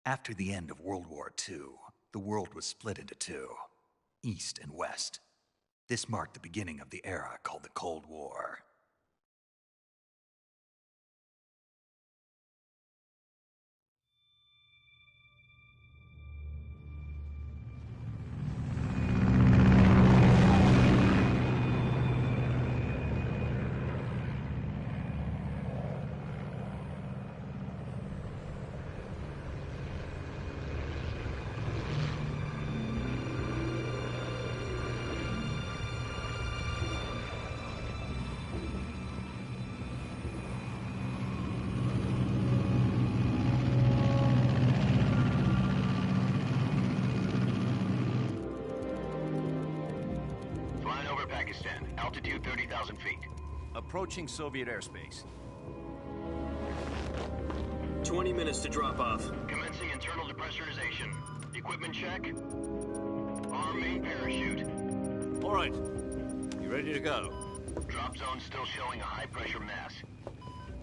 After the end of World War II, the world was split into two, East and West. This marked the beginning of the era called the Cold War. Altitude 30,000 feet. Approaching Soviet airspace. 20 minutes to drop off. Commencing internal depressurization. Equipment check. Arm main parachute. All right. You ready to go? Drop zone still showing a high pressure mass.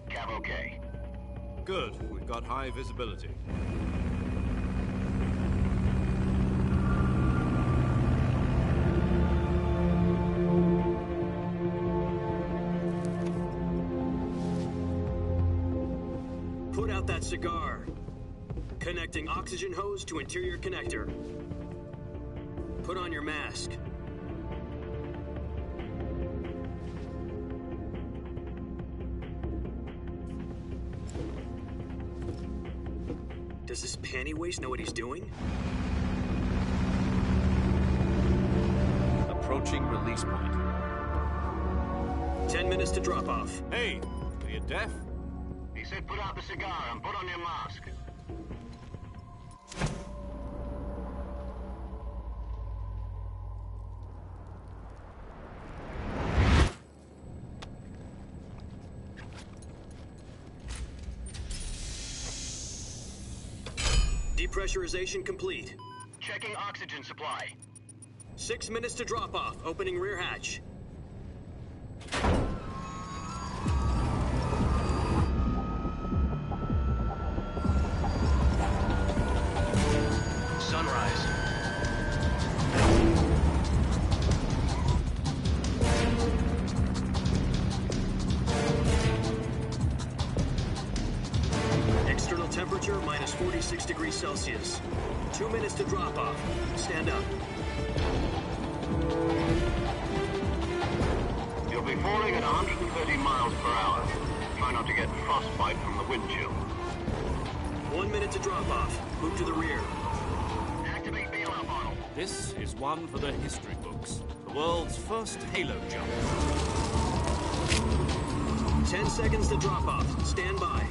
Cav okay. Good. We've got high visibility. Put out that cigar. Connecting oxygen hose to interior connector. Put on your mask. Does this panty waste know what he's doing? Approaching release point. 10 minutes to drop off. Hey, are you deaf? He said put out the cigar and put on your mask. Depressurization complete. Checking oxygen supply. 6 minutes to drop off. Opening rear hatch. Sunrise. External temperature minus 46 degrees Celsius. 2 minutes to drop off. Stand up. You'll be falling at 130 miles per hour. Try not to get frostbite from the wind chill. 1 minute to drop off. Move to the rear. Activate bailout bottle. This is one for the history books. The world's first halo jump. 10 seconds to drop off. Stand by.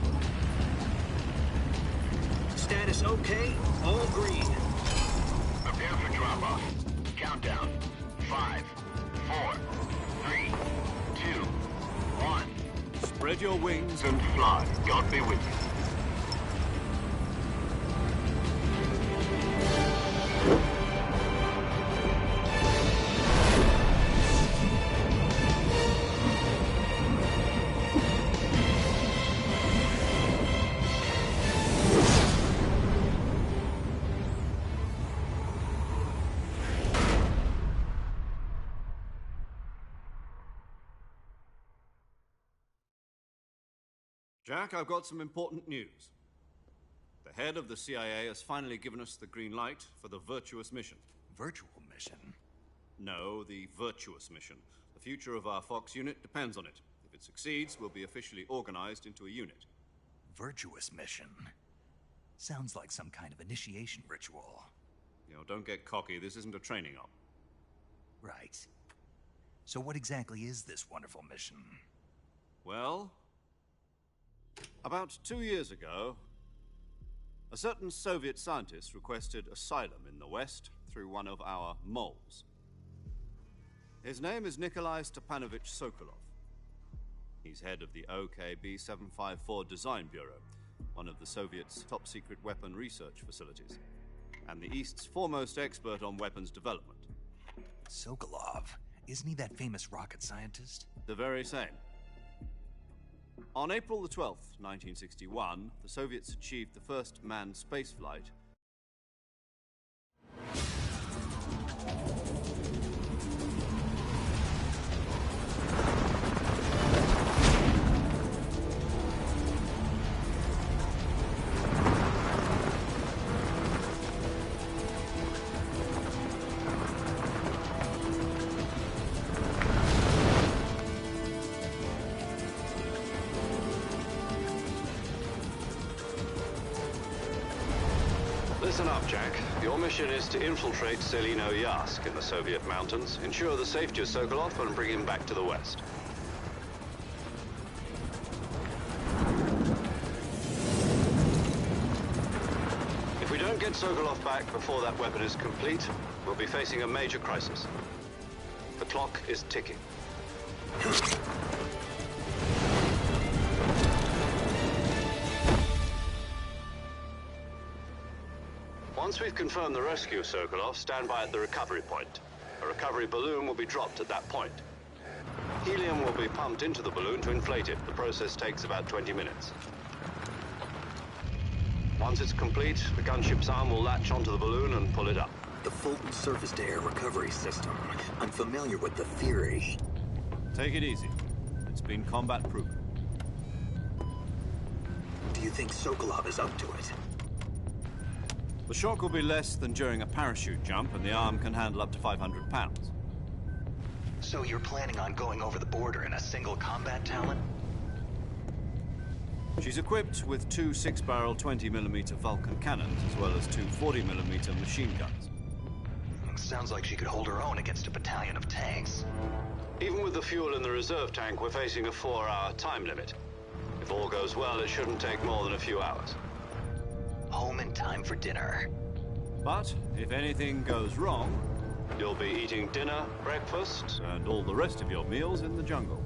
Status okay. All green. Prepare for drop-off. Countdown. 5, 4, 3, 2, 1. Spread your wings. And fly. God be with you. Jack, I've got some important news. The head of the CIA has finally given us the green light for the virtuous mission. Virtual mission? No, the virtuous mission. The future of our Fox unit depends on it. If it succeeds, we'll be officially organized into a unit. Virtuous mission? Sounds like some kind of initiation ritual. You know, don't get cocky. This isn't a training op. Right. So what exactly is this wonderful mission? Well, about 2 years ago, a certain Soviet scientist requested asylum in the West through one of our moles. His name is Nikolai Stepanovich Sokolov. He's head of the OKB-754 Design Bureau, one of the Soviets' top-secret weapon research facilities, and the East's foremost expert on weapons development. Sokolov? Isn't he that famous rocket scientist? The very same. On April the 12th, 1961, the Soviets achieved the first manned spaceflight. Listen up, Jack. Your mission is to infiltrate Selino-Yarsk in the Soviet mountains, ensure the safety of Sokolov, and bring him back to the West. If we don't get Sokolov back before that weapon is complete, we'll be facing a major crisis. The clock is ticking. Once we've confirmed the rescue of Sokolov, stand by at the recovery point. A recovery balloon will be dropped at that point. Helium will be pumped into the balloon to inflate it. The process takes about 20 minutes. Once it's complete, the gunship's arm will latch onto the balloon and pull it up. The Fulton surface-to-air recovery system. I'm familiar with the theory. Take it easy. It's been combat-proven. Do you think Sokolov is up to it? The shock will be less than during a parachute jump, and the arm can handle up to 500 pounds. So you're planning on going over the border in a single combat talon? She's equipped with two 6-barrel 20mm Vulcan cannons, as well as two 40mm machine guns. Sounds like she could hold her own against a battalion of tanks. Even with the fuel in the reserve tank, we're facing a 4-hour time limit. If all goes well, it shouldn't take more than a few hours. Home in time for dinner. But if anything goes wrong, You'll be eating dinner, breakfast, and all the rest of your meals in the jungle.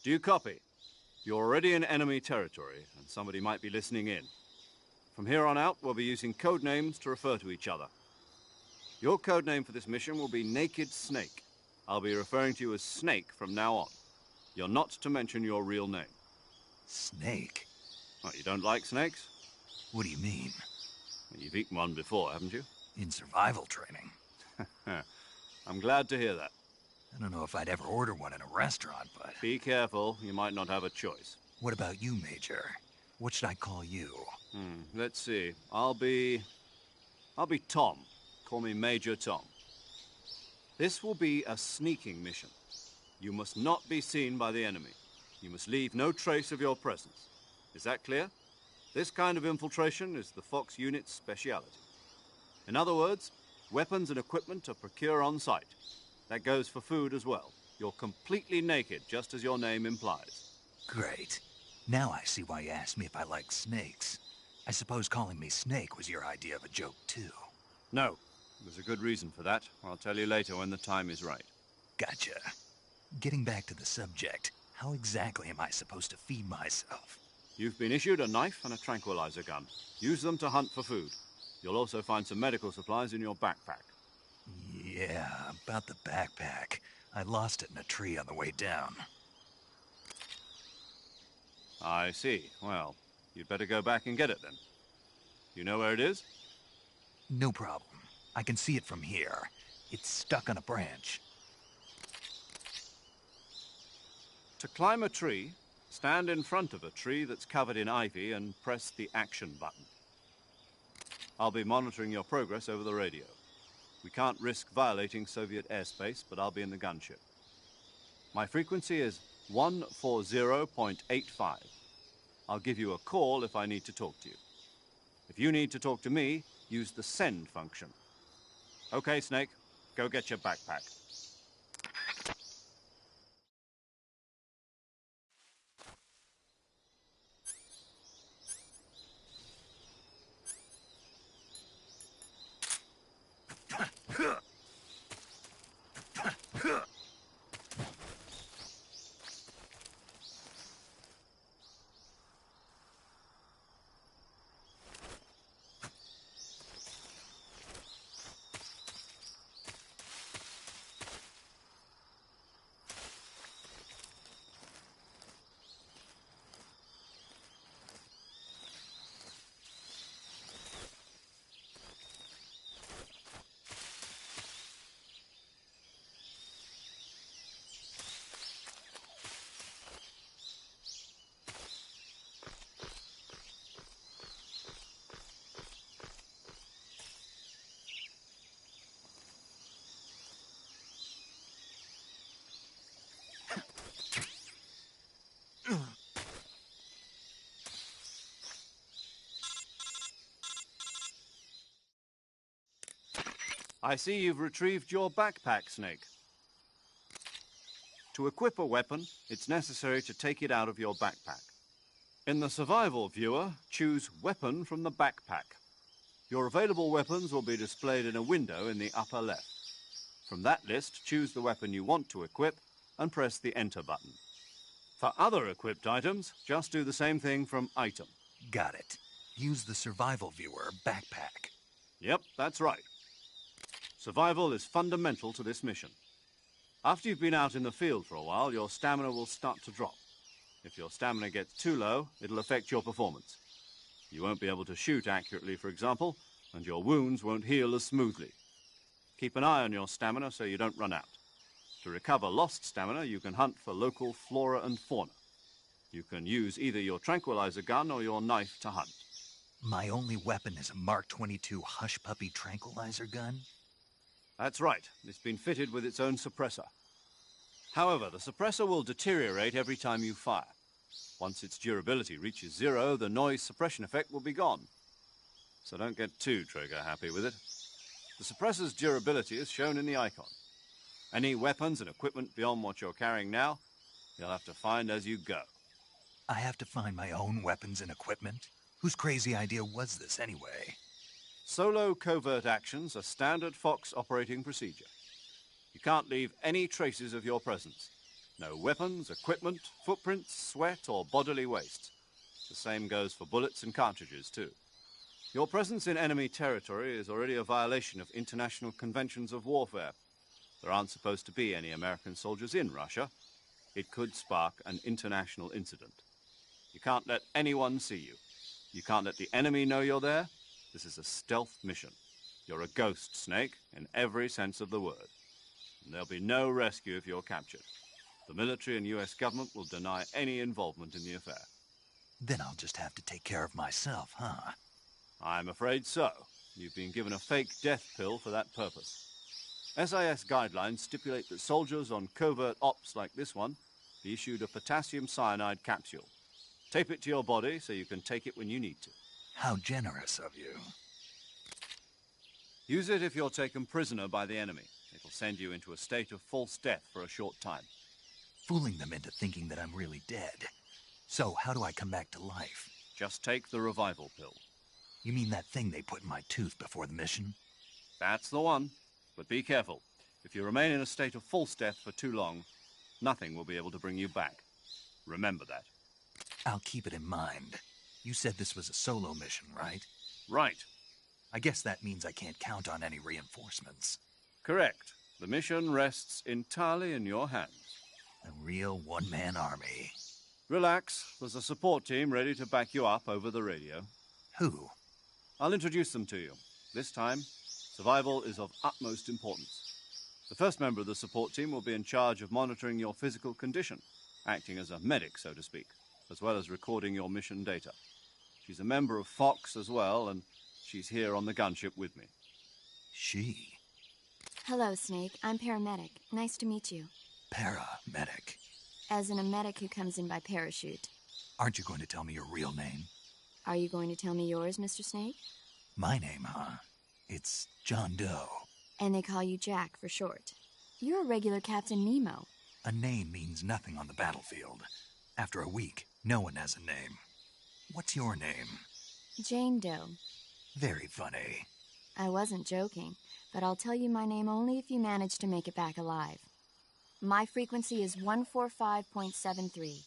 Do you copy? You're already in enemy territory, and somebody might be listening in. From here on out, we'll be using code names to refer to each other. Your code name for this mission will be Naked Snake. I'll be referring to you as Snake from now on. You're not to mention your real name. Snake? What, you don't like snakes? What do you mean? Well, you've eaten one before, haven't you? In survival training. I'm glad to hear that. I don't know if I'd ever order one in a restaurant, but... Be careful, you might not have a choice. What about you, Major? What should I call you? Let's see. I'll be Tom. Call me Major Tom. This will be a sneaking mission. You must not be seen by the enemy. You must leave no trace of your presence. Is that clear? This kind of infiltration is the Fox unit's speciality. In other words, weapons and equipment are procured on site. That goes for food as well. You're completely naked, just as your name implies. Great. Now I see why you asked me if I like snakes. I suppose calling me Snake was your idea of a joke, too. No, there's a good reason for that. I'll tell you later when the time is right. Gotcha. Getting back to the subject, how exactly am I supposed to feed myself? You've been issued a knife and a tranquilizer gun. Use them to hunt for food. You'll also find some medical supplies in your backpack. Yeah, about the backpack. I lost it in a tree on the way down. I see. Well, you'd better go back and get it then. You know where it is? No problem. I can see it from here. It's stuck on a branch. To climb a tree, stand in front of a tree that's covered in ivy and press the action button. I'll be monitoring your progress over the radio. We can't risk violating Soviet airspace, but I'll be in the gunship. My frequency is 140.85. I'll give you a call if I need to talk to you. If you need to talk to me, use the send function. Okay, Snake, go get your backpack. I see you've retrieved your backpack, Snake. To equip a weapon, it's necessary to take it out of your backpack. In the survival viewer, choose Weapon from the backpack. Your available weapons will be displayed in a window in the upper left. From that list, choose the weapon you want to equip and press the Enter button. For other equipped items, just do the same thing from Item. Got it. Use the survival viewer backpack. Yep, that's right. Survival is fundamental to this mission. After you've been out in the field for a while, your stamina will start to drop. If your stamina gets too low, it'll affect your performance. You won't be able to shoot accurately, for example, and your wounds won't heal as smoothly. Keep an eye on your stamina so you don't run out. To recover lost stamina, you can hunt for local flora and fauna. You can use either your tranquilizer gun or your knife to hunt. My only weapon is a Mark 22 Hush Puppy tranquilizer gun? That's right. It's been fitted with its own suppressor. However, the suppressor will deteriorate every time you fire. Once its durability reaches 0, the noise suppression effect will be gone. So don't get too trigger-happy with it. The suppressor's durability is shown in the icon. Any weapons and equipment beyond what you're carrying now, you'll have to find as you go. I have to find my own weapons and equipment? Whose crazy idea was this, anyway? Solo covert actions are standard Fox operating procedure. You can't leave any traces of your presence. No weapons, equipment, footprints, sweat, or bodily waste. The same goes for bullets and cartridges, too. Your presence in enemy territory is already a violation of international conventions of warfare. There aren't supposed to be any American soldiers in Russia. It could spark an international incident. You can't let anyone see you. You can't let the enemy know you're there. This is a stealth mission. You're a ghost, Snake, in every sense of the word. And there'll be no rescue if you're captured. The military and US government will deny any involvement in the affair. Then I'll just have to take care of myself, huh? I'm afraid so. You've been given a fake death pill for that purpose. SIS guidelines stipulate that soldiers on covert ops like this one be issued a potassium cyanide capsule. Tape it to your body so you can take it when you need to. How generous of you. Use it if you're taken prisoner by the enemy. It'll send you into a state of false death for a short time. Fooling them into thinking that I'm really dead. So, how do I come back to life? Just take the revival pill. You mean that thing they put in my tooth before the mission? That's the one. But be careful. If you remain in a state of false death for too long, nothing will be able to bring you back. Remember that. I'll keep it in mind. You said this was a solo mission, right? Right. I guess that means I can't count on any reinforcements. Correct. The mission rests entirely in your hands. A real one-man army. Relax. There's a support team ready to back you up over the radio. Who? I'll introduce them to you. This time, survival is of utmost importance. The first member of the support team will be in charge of monitoring your physical condition, acting as a medic, so to speak, as well as recording your mission data. She's a member of Fox as well, and she's here on the gunship with me. She? Hello, Snake. I'm paramedic. Nice to meet you. Paramedic. As in a medic who comes in by parachute. Aren't you going to tell me your real name? Are you going to tell me yours, Mr. Snake? My name, huh? It's John Doe. And they call you Jack for short. You're a regular Captain Nemo. A name means nothing on the battlefield. After a week, no one has a name. What's your name? Jane Doe. Very funny. I wasn't joking, but I'll tell you my name only if you manage to make it back alive. My frequency is 145.73.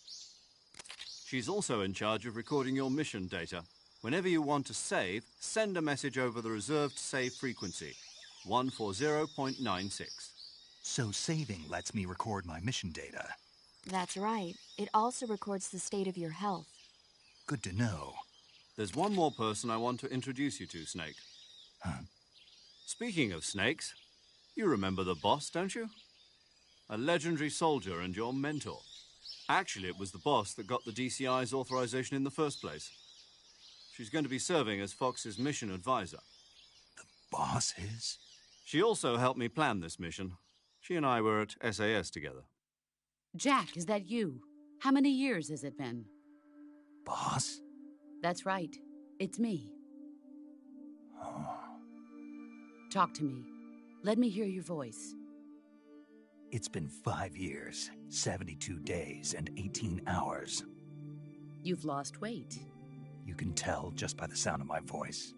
She's also in charge of recording your mission data. Whenever you want to save, send a message over the reserved save frequency, 140.96. So saving lets me record my mission data. That's right. It also records the state of your health. Good to know. There's one more person I want to introduce you to, Snake. Huh? Speaking of snakes, you remember the boss, don't you? A legendary soldier and your mentor. Actually, it was the boss that got the DCI's authorization in the first place. She's going to be serving as Fox's mission advisor. The boss is? She also helped me plan this mission. She and I were at SAS together. Jack, is that you? How many years has it been? Boss? That's right. It's me. Oh. Talk to me. Let me hear your voice. It's been 5 years, 72 days, and 18 hours. You've lost weight. You can tell just by the sound of my voice.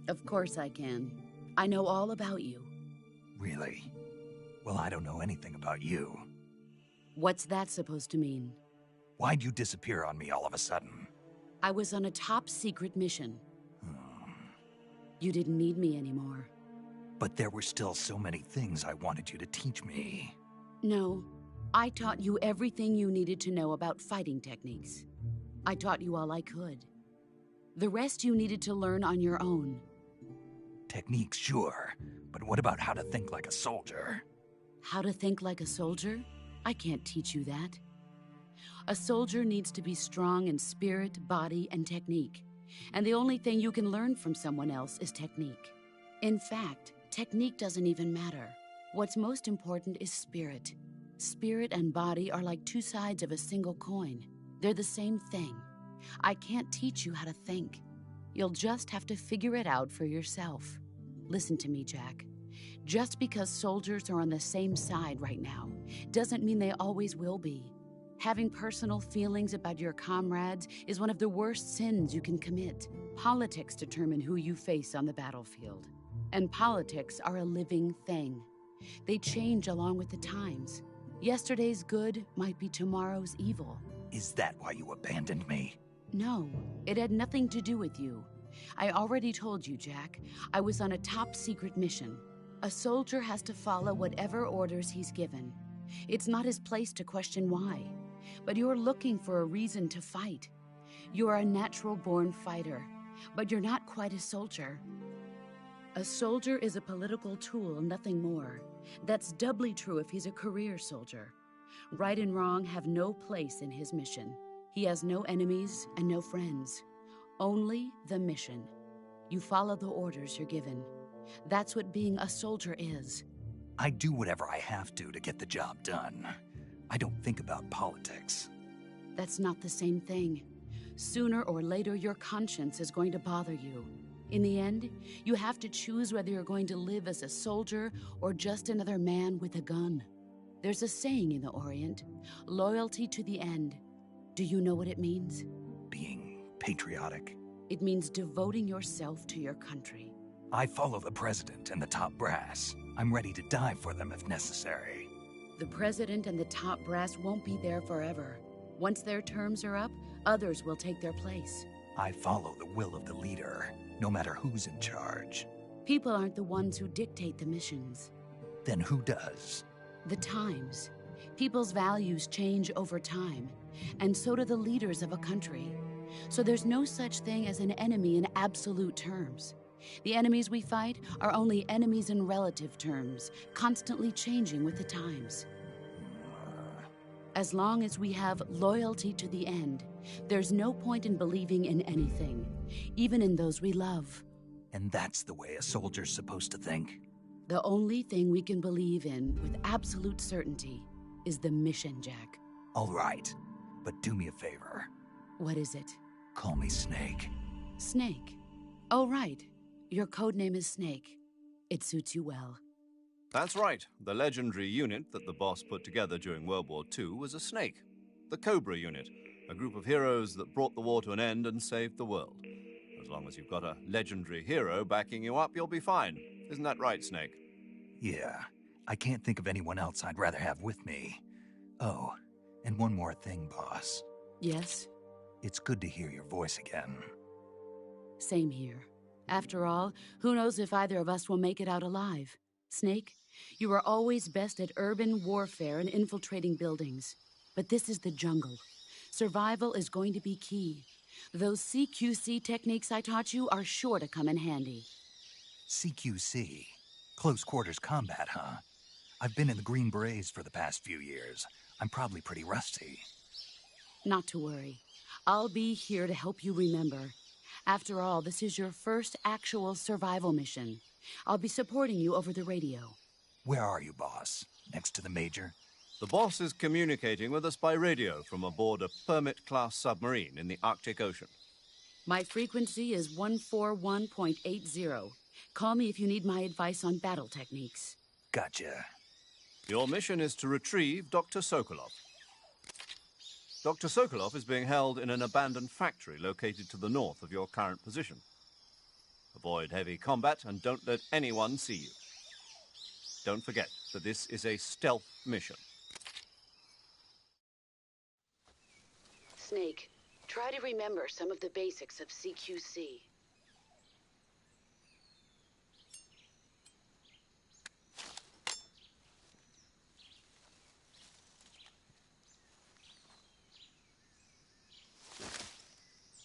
Of course I can. I know all about you. Really? Well, I don't know anything about you. What's that supposed to mean? Why'd you disappear on me all of a sudden? I was on a top-secret mission. You didn't need me anymore. But there were still so many things I wanted you to teach me. No, I taught you everything you needed to know about fighting techniques. I taught you all I could. The rest you needed to learn on your own. Techniques, sure. But what about how to think like a soldier? How to think like a soldier? I can't teach you that. A soldier needs to be strong in spirit, body, and technique. And the only thing you can learn from someone else is technique. In fact, technique doesn't even matter. What's most important is spirit. Spirit and body are like two sides of a single coin. They're the same thing. I can't teach you how to think. You'll just have to figure it out for yourself. Listen to me, Jack. Just because soldiers are on the same side right now doesn't mean they always will be. Having personal feelings about your comrades is one of the worst sins you can commit. Politics determine who you face on the battlefield. And politics are a living thing. They change along with the times. Yesterday's good might be tomorrow's evil. Is that why you abandoned me? No, it had nothing to do with you. I already told you, Jack. I was on a top-secret mission. A soldier has to follow whatever orders he's given. It's not his place to question why. But you're looking for a reason to fight. You are a natural-born fighter, but you're not quite a soldier. A soldier is a political tool, nothing more. That's doubly true if he's a career soldier. Right and wrong have no place in his mission. He has no enemies and no friends. Only the mission. You follow the orders you're given. That's what being a soldier is. I do whatever I have to get the job done. I don't think about politics. That's not the same thing. Sooner or later, your conscience is going to bother you. In the end, you have to choose whether you're going to live as a soldier or just another man with a gun. There's a saying in the Orient, loyalty to the end. Do you know what it means? Being patriotic? It means devoting yourself to your country. I follow the president and the top brass. I'm ready to die for them if necessary. The president and the top brass won't be there forever. Once their terms are up, others will take their place. I follow the will of the leader, no matter who's in charge. People aren't the ones who dictate the missions. Then who does? The times. People's values change over time, and so do the leaders of a country. So there's no such thing as an enemy in absolute terms. The enemies we fight are only enemies in relative terms, constantly changing with the times. As long as we have loyalty to the end, there's no point in believing in anything, even in those we love. And that's the way a soldier's supposed to think? The only thing we can believe in with absolute certainty is the mission, Jack. All right, but do me a favor. What is it? Call me Snake. Snake. Oh, right. Your codename is Snake. It suits you well. That's right. The legendary unit that the boss put together during World War II was a snake. The Cobra unit, a group of heroes that brought the war to an end and saved the world. As long as you've got a legendary hero backing you up, you'll be fine. Isn't that right, Snake? Yeah, I can't think of anyone else I'd rather have with me. Oh, and one more thing, boss. Yes? It's good to hear your voice again. Same here. After all, who knows if either of us will make it out alive? Snake, you are always best at urban warfare and infiltrating buildings. But this is the jungle. Survival is going to be key. Those CQC techniques I taught you are sure to come in handy. CQC? Close quarters combat, huh? I've been in the Green Berets for the past few years. I'm probably pretty rusty. Not to worry. I'll be here to help you remember. After all, this is your first actual survival mission. I'll be supporting you over the radio. Where are you, boss? Next to the Major? The boss is communicating with us by radio from aboard a Permit-class submarine in the Arctic Ocean. My frequency is 141.80. Call me if you need my advice on battle techniques. Gotcha. Your mission is to retrieve Dr. Sokolov. Dr. Sokolov is being held in an abandoned factory located to the north of your current position. Avoid heavy combat and don't let anyone see you. Don't forget that this is a stealth mission. Snake, try to remember some of the basics of CQC.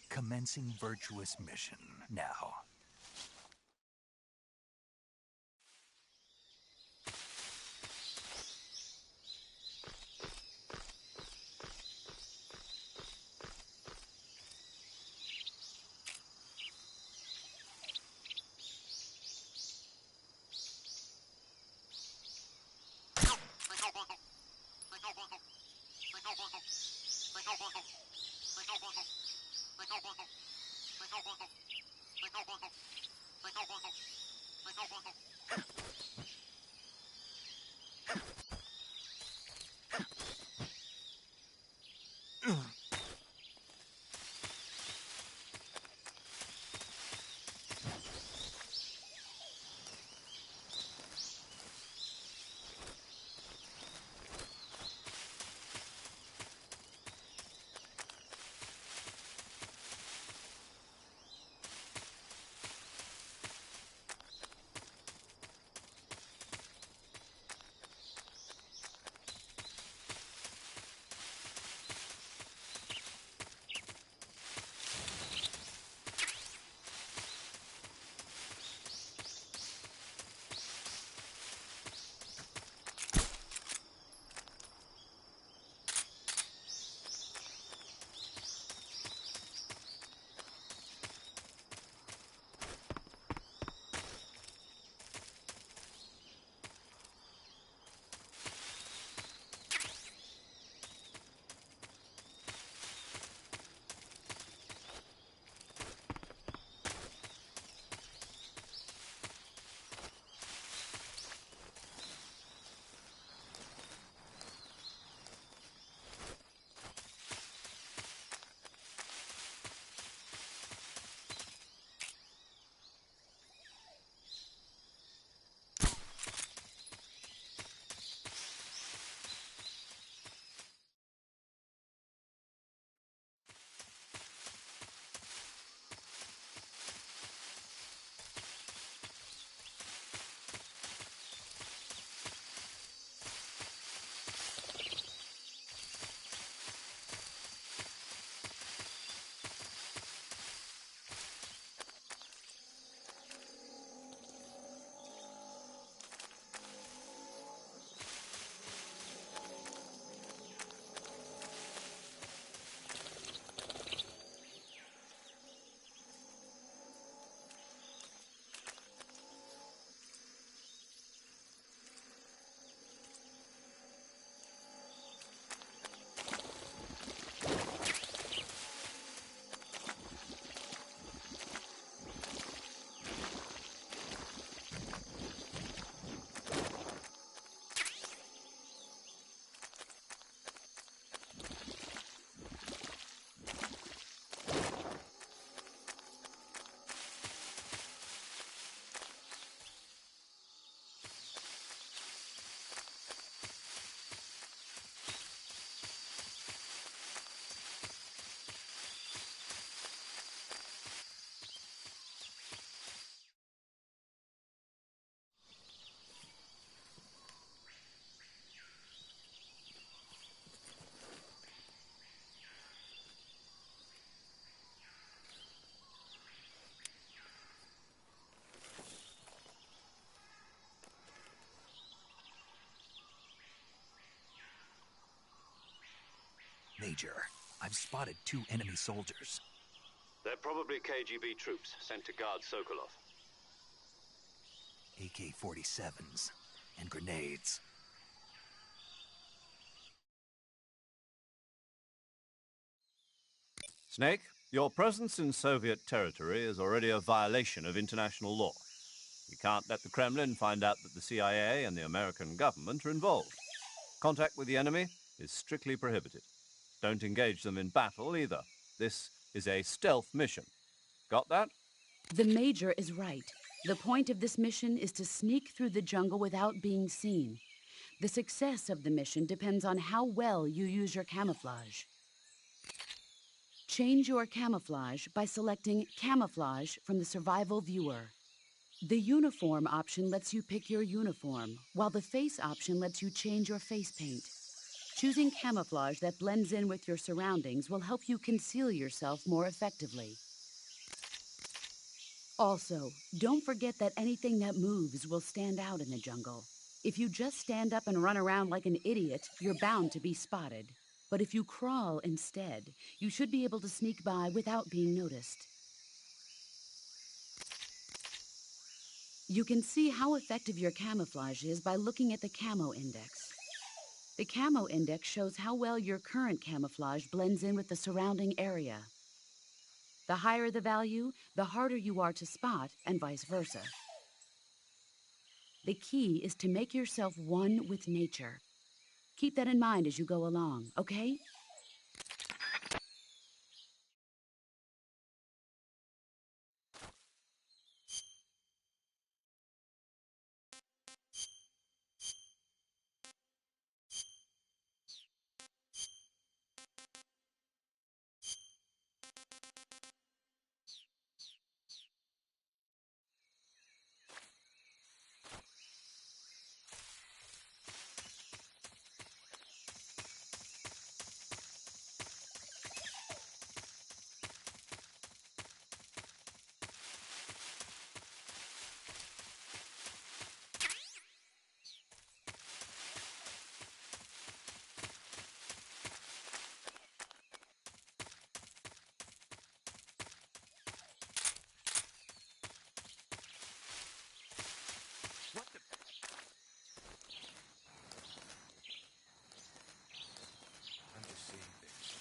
Commencing virtuous mission now. Major. I've spotted 2 enemy soldiers. They're probably KGB troops sent to guard Sokolov. AK-47s and grenades. Snake, your presence in Soviet territory is already a violation of international law. We can't let the Kremlin find out that the CIA and the American government are involved. Contact with the enemy is strictly prohibited. Don't engage them in battle either. This is a stealth mission. Got that? The Major is right. The point of this mission is to sneak through the jungle without being seen. The success of the mission depends on how well you use your camouflage. Change your camouflage by selecting Camouflage from the Survival Viewer. The Uniform option lets you pick your uniform, while the Face option lets you change your face paint. Choosing camouflage that blends in with your surroundings will help you conceal yourself more effectively. Also, don't forget that anything that moves will stand out in the jungle. If you just stand up and run around like an idiot, you're bound to be spotted. But if you crawl instead, you should be able to sneak by without being noticed. You can see how effective your camouflage is by looking at the Camo Index. The Camo Index shows how well your current camouflage blends in with the surrounding area. The higher the value, the harder you are to spot, and vice versa. The key is to make yourself one with nature. Keep that in mind as you go along, okay? I'm just seeing things.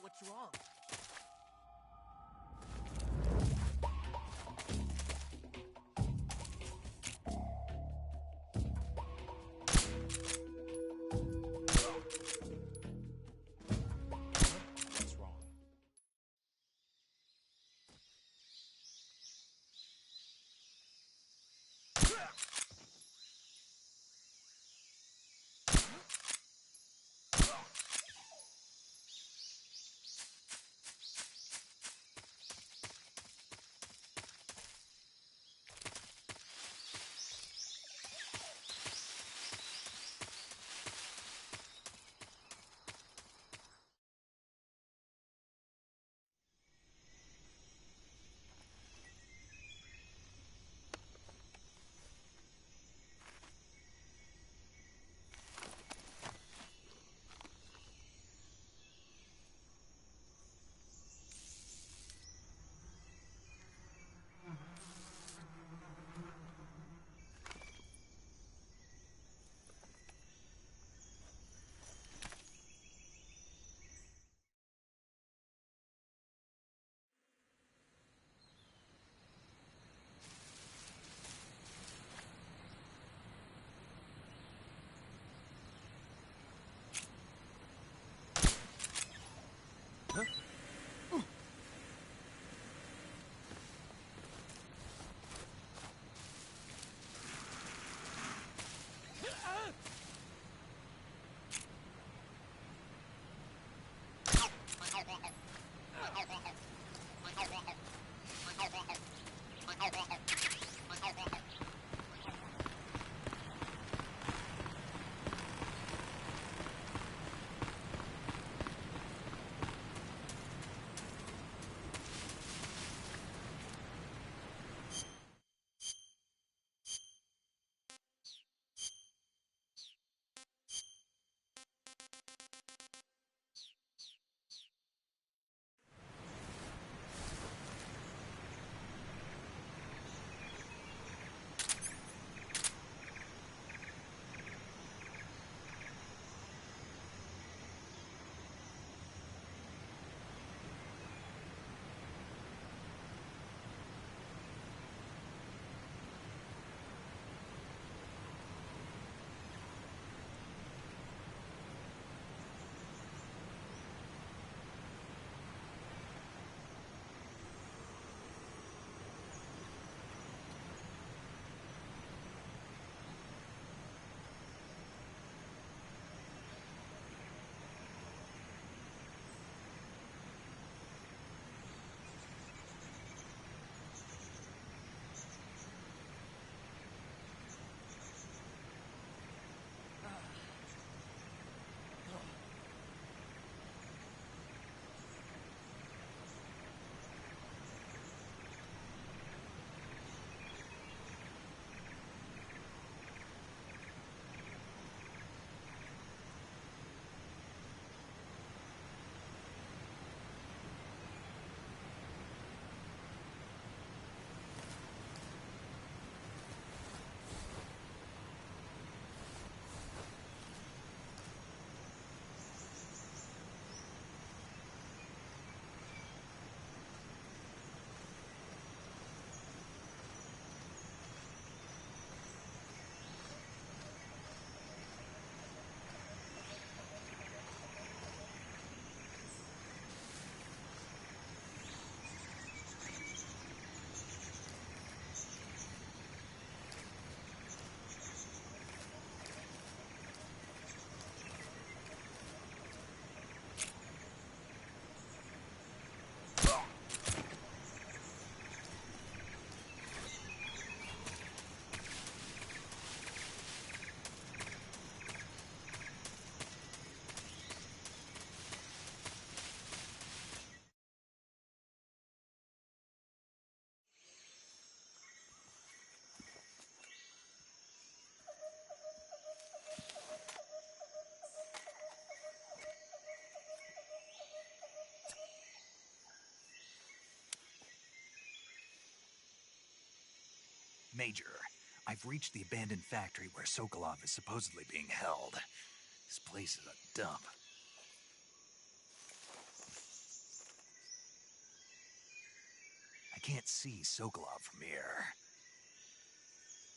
What's wrong? What's wrong? Major, I've reached the abandoned factory where Sokolov is supposedly being held. This place is a dump. I can't see Sokolov from here.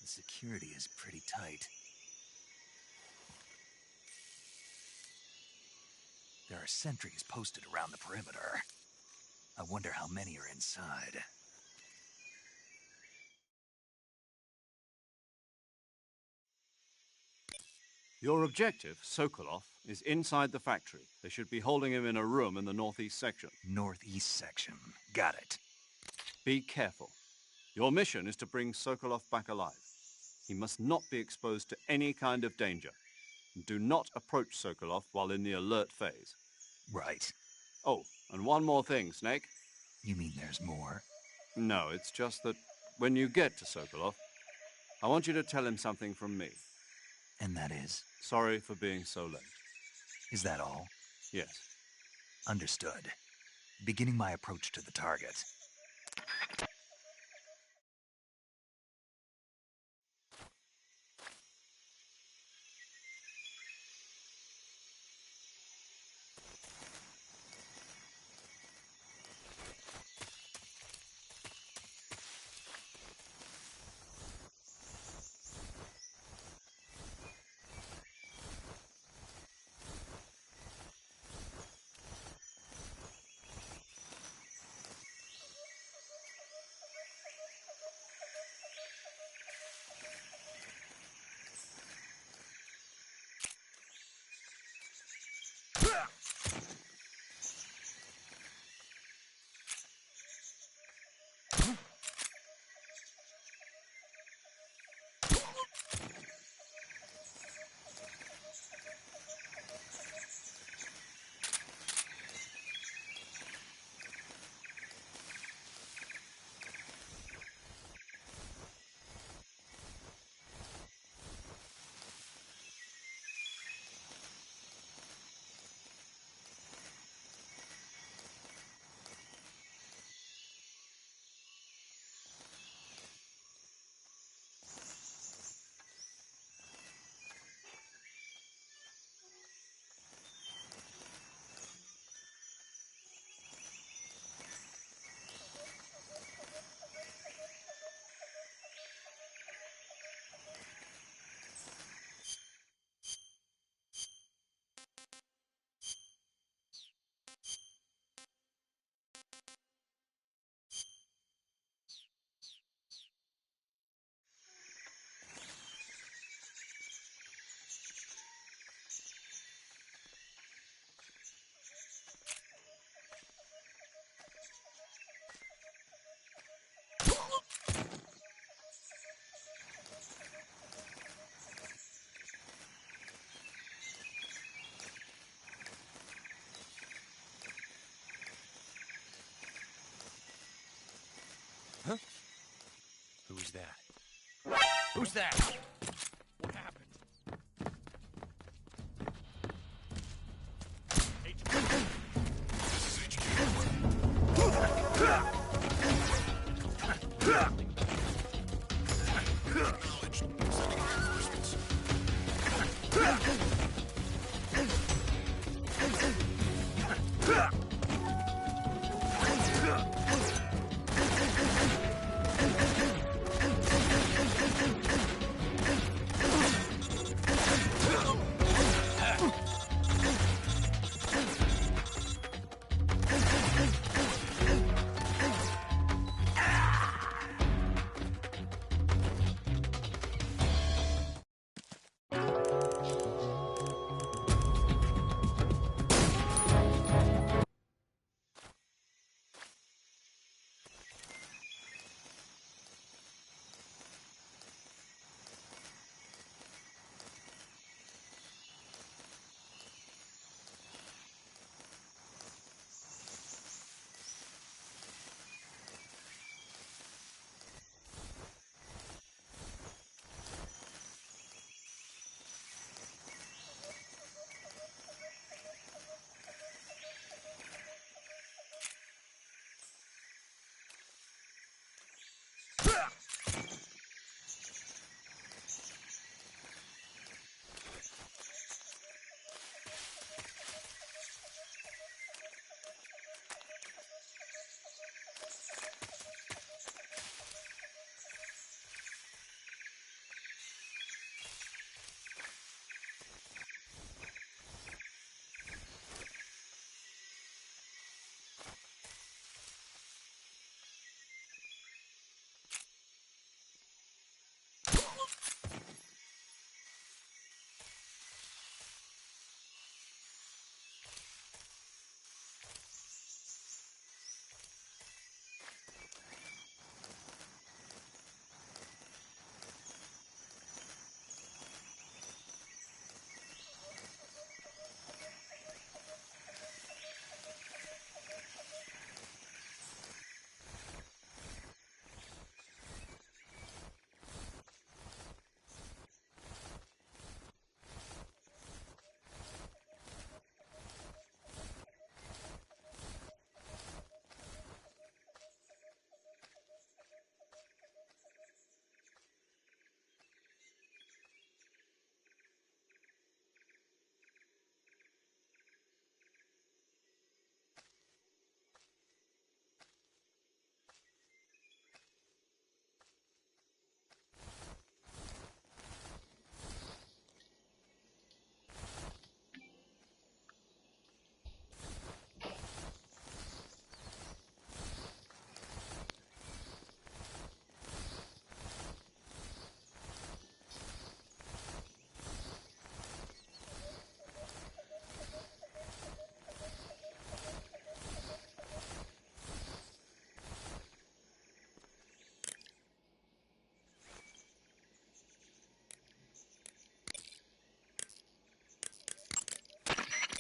The security is pretty tight. There are sentries posted around the perimeter. I wonder how many are inside. Your objective, Sokolov, is inside the factory. They should be holding him in a room in the northeast section. Northeast section. Got it. Be careful. Your mission is to bring Sokolov back alive. He must not be exposed to any kind of danger. Do not approach Sokolov while in the alert phase. Right. Oh, and one more thing, Snake. You mean there's more? No, it's just that when you get to Sokolov, I want you to tell him something from me. And that is? Sorry for being so late. Is that all? Yes. Understood. Beginning my approach to the target. Huh? Who's that? Who's that? What happened?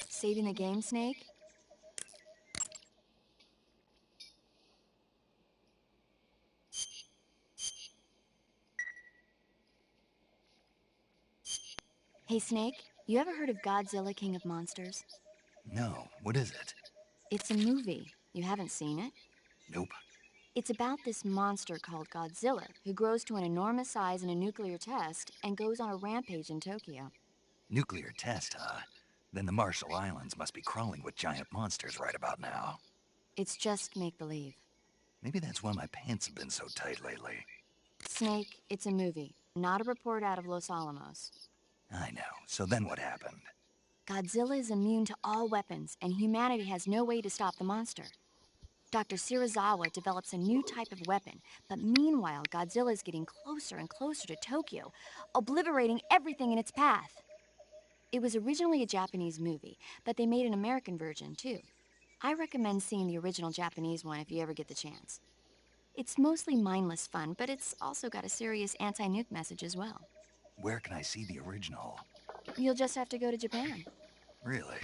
Saving the game, Snake? Hey, Snake, you ever heard of Godzilla, King of Monsters? No, what is it? It's a movie. You haven't seen it? Nope. It's about this monster called Godzilla, who grows to an enormous size in a nuclear test and goes on a rampage in Tokyo. Nuclear test, huh? Then the Marshall Islands must be crawling with giant monsters right about now. It's just make-believe. Maybe that's why my pants have been so tight lately. Snake, it's a movie, not a report out of Los Alamos. I know. So then what happened? Godzilla is immune to all weapons, and humanity has no way to stop the monster. Dr. Shirazawa develops a new type of weapon, but meanwhile, Godzilla is getting closer and closer to Tokyo, obliterating everything in its path. It was originally a Japanese movie, but they made an American version, too. I recommend seeing the original Japanese one if you ever get the chance. It's mostly mindless fun, but it's also got a serious anti-nuke message as well. Where can I see the original? You'll just have to go to Japan. Really?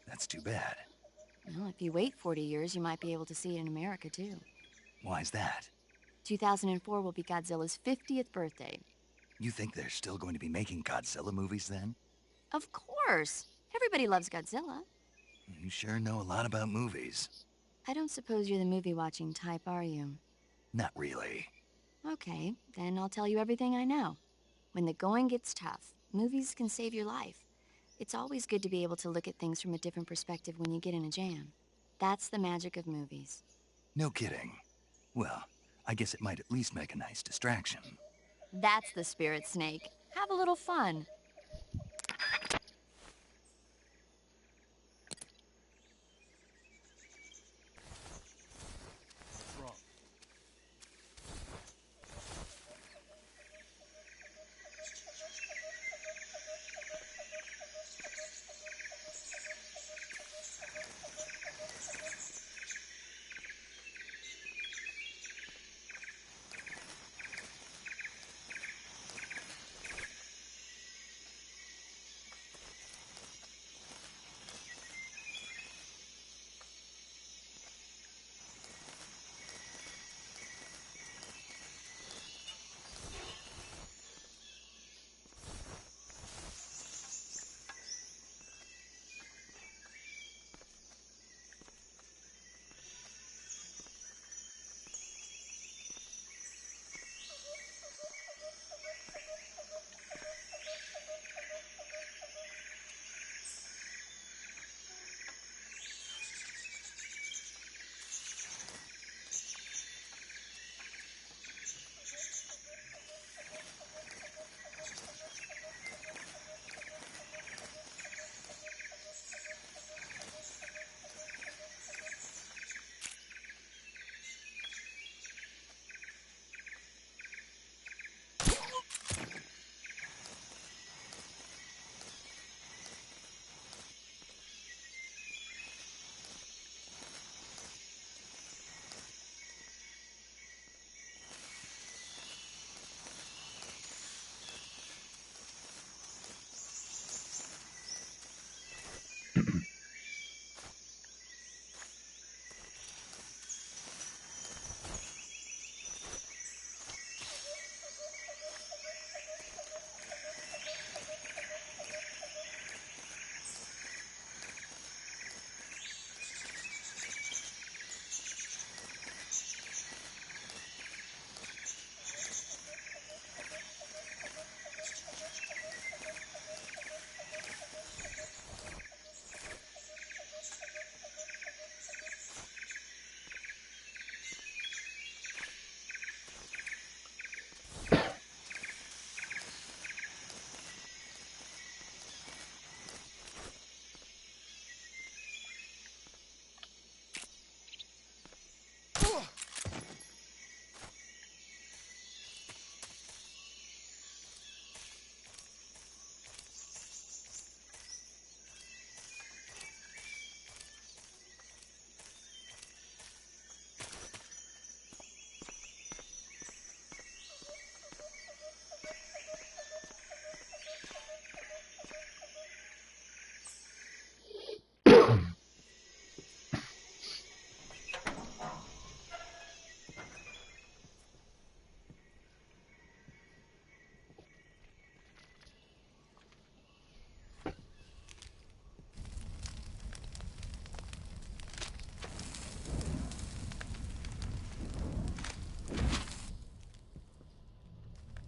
That's too bad. Well, if you wait 40 years, you might be able to see it in America, too. Why's that? 2004 will be Godzilla's 50th birthday. You think they're still going to be making Godzilla movies then? Of course! Everybody loves Godzilla. You sure know a lot about movies. I don't suppose you're the movie-watching type, are you? Not really. Okay, then I'll tell you everything I know. When the going gets tough, movies can save your life. It's always good to be able to look at things from a different perspective when you get in a jam. That's the magic of movies. No kidding. Well, I guess it might at least make a nice distraction. That's the spirit, Snake. Have a little fun. What's wrong?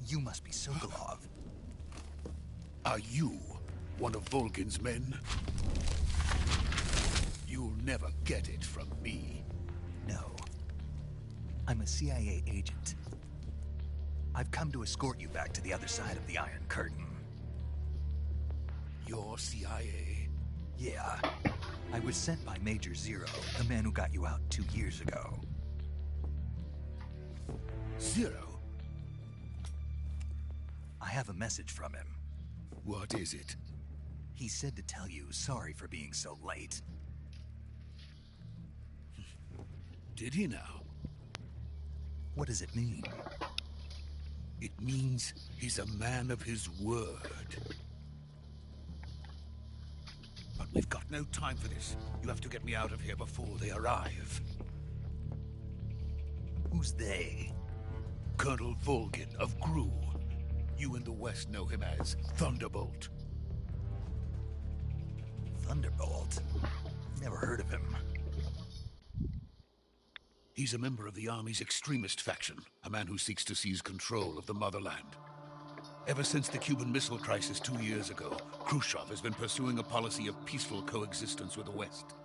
You must be Sokolov. Are you one of Volgin's men? You'll never get it from me. No. I'm a CIA agent. I've come to escort you back to the other side of the Iron Curtain. You're CIA? Yeah. I was sent by Major Zero, the man who got you out 2 years ago. Zero? I have a message from him. What is it? He said to tell you sorry for being so late. Did he now? What does it mean? It means he's a man of his word. But we've got no time for this. You have to get me out of here before they arrive. Who's they? Colonel Volgin of Gru. You in the West know him as Thunderbolt. Thunderbolt? Never heard of him. He's a member of the Army's extremist faction, a man who seeks to seize control of the motherland. Ever since the Cuban Missile Crisis 2 years ago, Khrushchev has been pursuing a policy of peaceful coexistence with the West.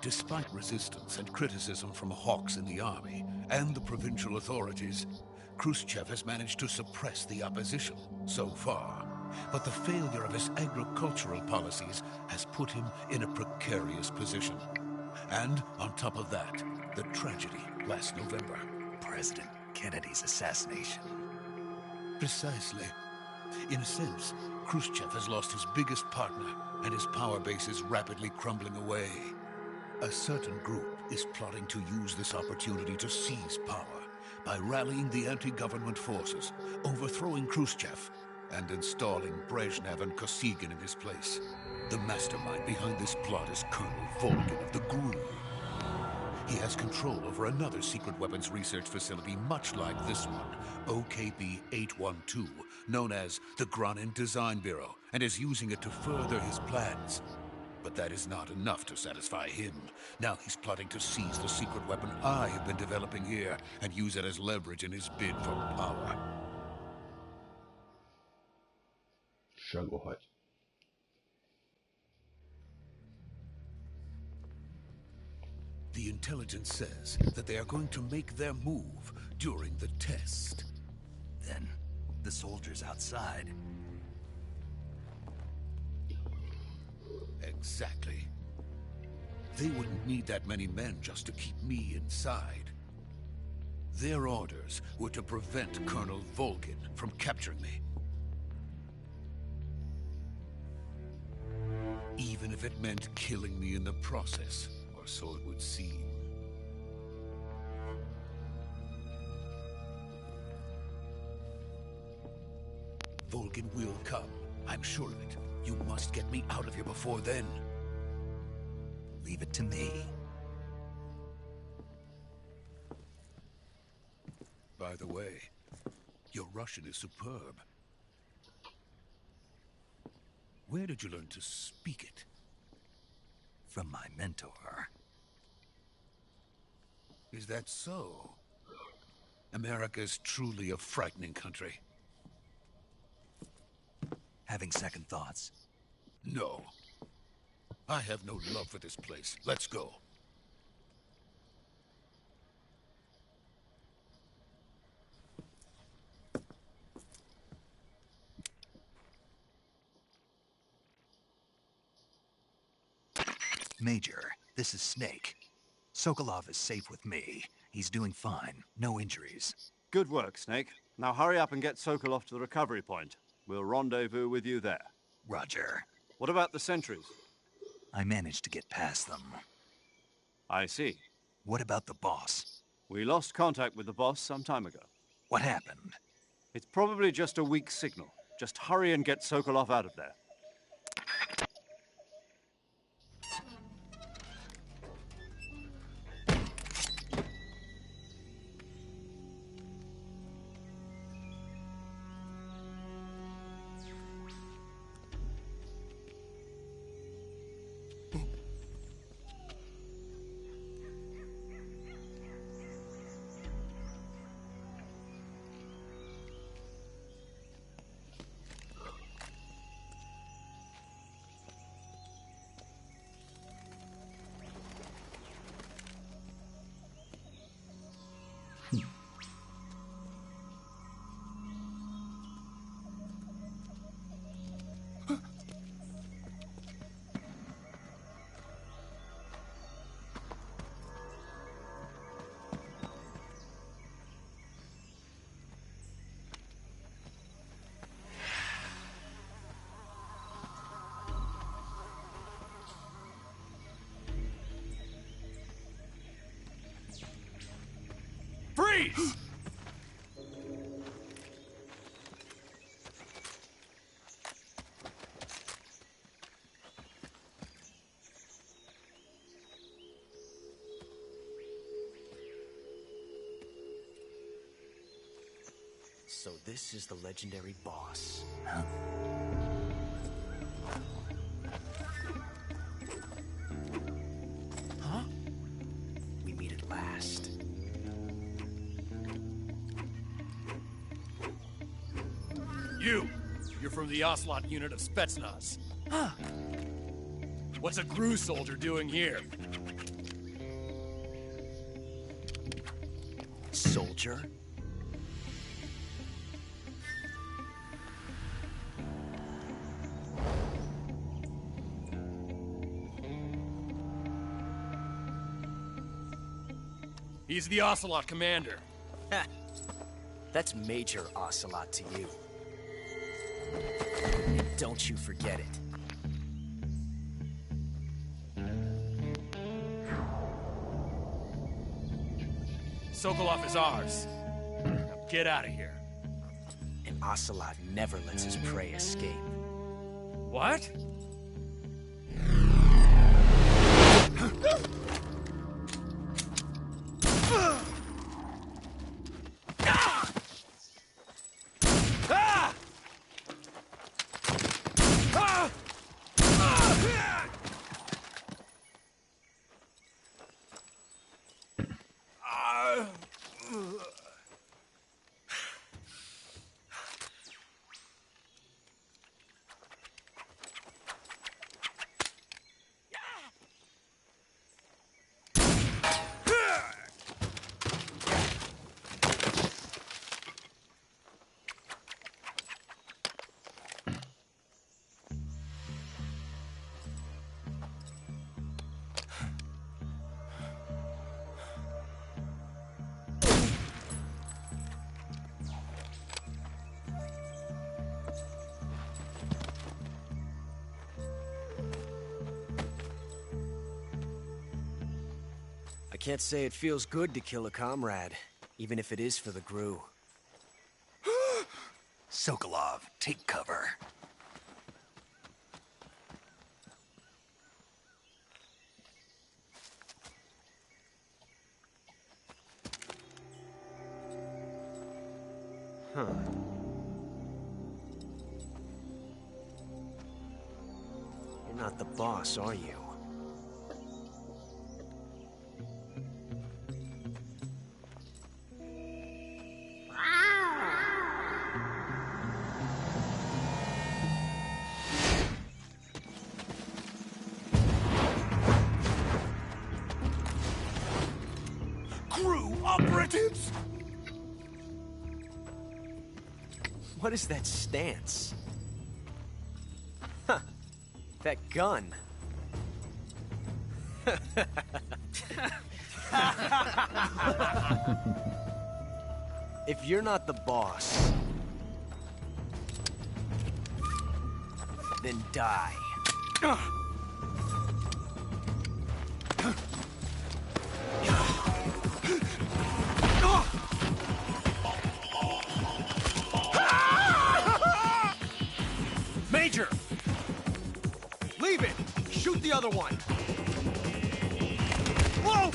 Despite resistance and criticism from hawks in the army and the provincial authorities, Khrushchev has managed to suppress the opposition so far. But the failure of his agricultural policies has put him in a precarious position. And on top of that, the tragedy last November. President Kennedy's assassination. Precisely. In a sense, Khrushchev has lost his biggest partner, and his power base is rapidly crumbling away. A certain group is plotting to use this opportunity to seize power by rallying the anti-government forces, overthrowing Khrushchev, and installing Brezhnev and Kosygin in his place. The mastermind behind this plot is Colonel Volgin of the Gru. He has control over another secret weapons research facility much like this one, OKB-812, known as the Granin Design Bureau, and is using it to further his plans. But that is not enough to satisfy him. Now he's plotting to seize the secret weapon I have been developing here and use it as leverage in his bid for power. Struggle. The intelligence says that they are going to make their move during the test. Then, the soldiers outside. Exactly. They wouldn't need that many men just to keep me inside. Their orders were to prevent Colonel Volgin from capturing me. Even if it meant killing me in the process, or so it would seem. Volgin will come. I'm sure of it. You must get me out of here before then. Leave it to me. By the way, your Russian is superb. Where did you learn to speak it? From my mentor. Is that so? America is truly a frightening country. Having second thoughts? No. I have no love for this place. Let's go. Major, this is Snake. Sokolov is safe with me. He's doing fine. No injuries. Good work, Snake. Now hurry up and get Sokolov to the recovery point. We'll rendezvous with you there. Roger. What about the sentries? I managed to get past them. I see. What about the boss? We lost contact with the boss some time ago. What happened? It's probably just a weak signal. Just hurry and get Sokolov out of there. Freeze! So this is the legendary boss. Huh? Huh? We meet at last. You're from the Ocelot unit of Spetsnaz. Huh. What's a GRU soldier doing here? Soldier? He's the Ocelot commander. That's Major Ocelot to you. Don't you forget it. Sokolov is ours. Now get out of here. And Ocelot never lets his prey escape. What? I can't say it feels good to kill a comrade, even if it is for the GRU. Sokolov, take cover. Huh. You're not the boss, are you? GRU operatives! What is that stance? Huh. That gun. If you're not the boss, then die. Major! Leave it! Shoot the other one! Whoa!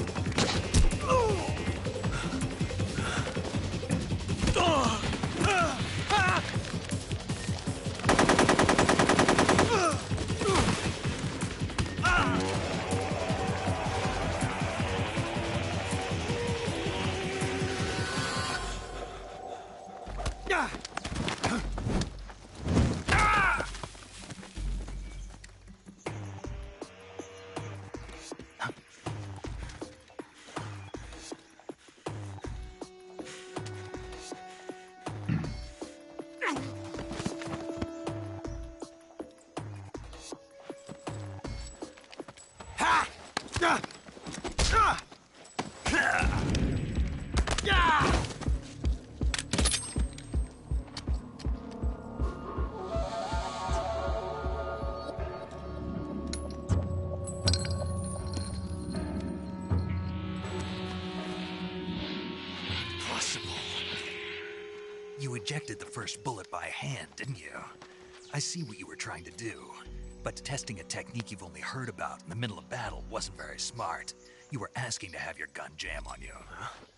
You ejected the first bullet by hand, didn't you? I see what you were trying to do. But testing a technique you've only heard about in the middle of battle wasn't very smart. You were asking to have your gun jam on you.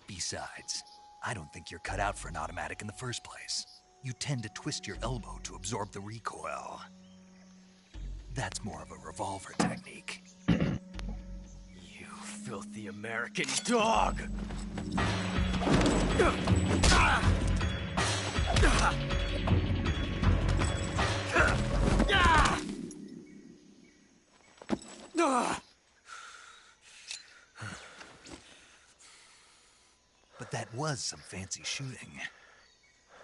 Besides, I don't think you're cut out for an automatic in the first place. You tend to twist your elbow to absorb the recoil. That's more of a revolver technique. You filthy American dog! But that was some fancy shooting.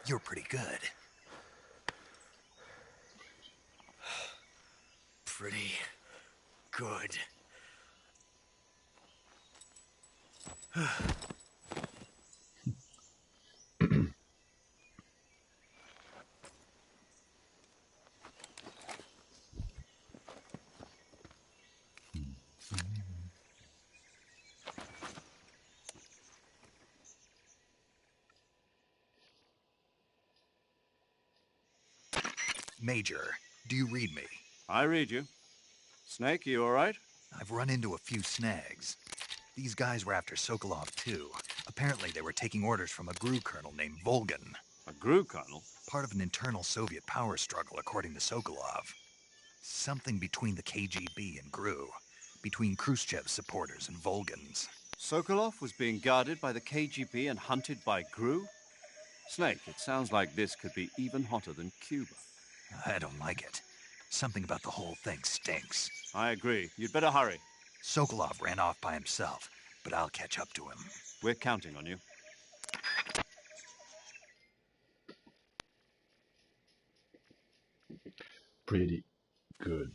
You're pretty good. Pretty good. Major, do you read me? I read you. Snake, you all right? I've run into a few snags. These guys were after Sokolov too. Apparently they were taking orders from a GRU colonel named Volgan. A GRU colonel? Part of an internal Soviet power struggle, according to Sokolov. Something between the KGB and GRU. Between Khrushchev's supporters and Volgan's. Sokolov was being guarded by the KGB and hunted by GRU? Snake, it sounds like this could be even hotter than Cuba. I don't like it. Something about the whole thing stinks. I agree. You'd better hurry. Sokolov ran off by himself, but I'll catch up to him. We're counting on you. Pretty good.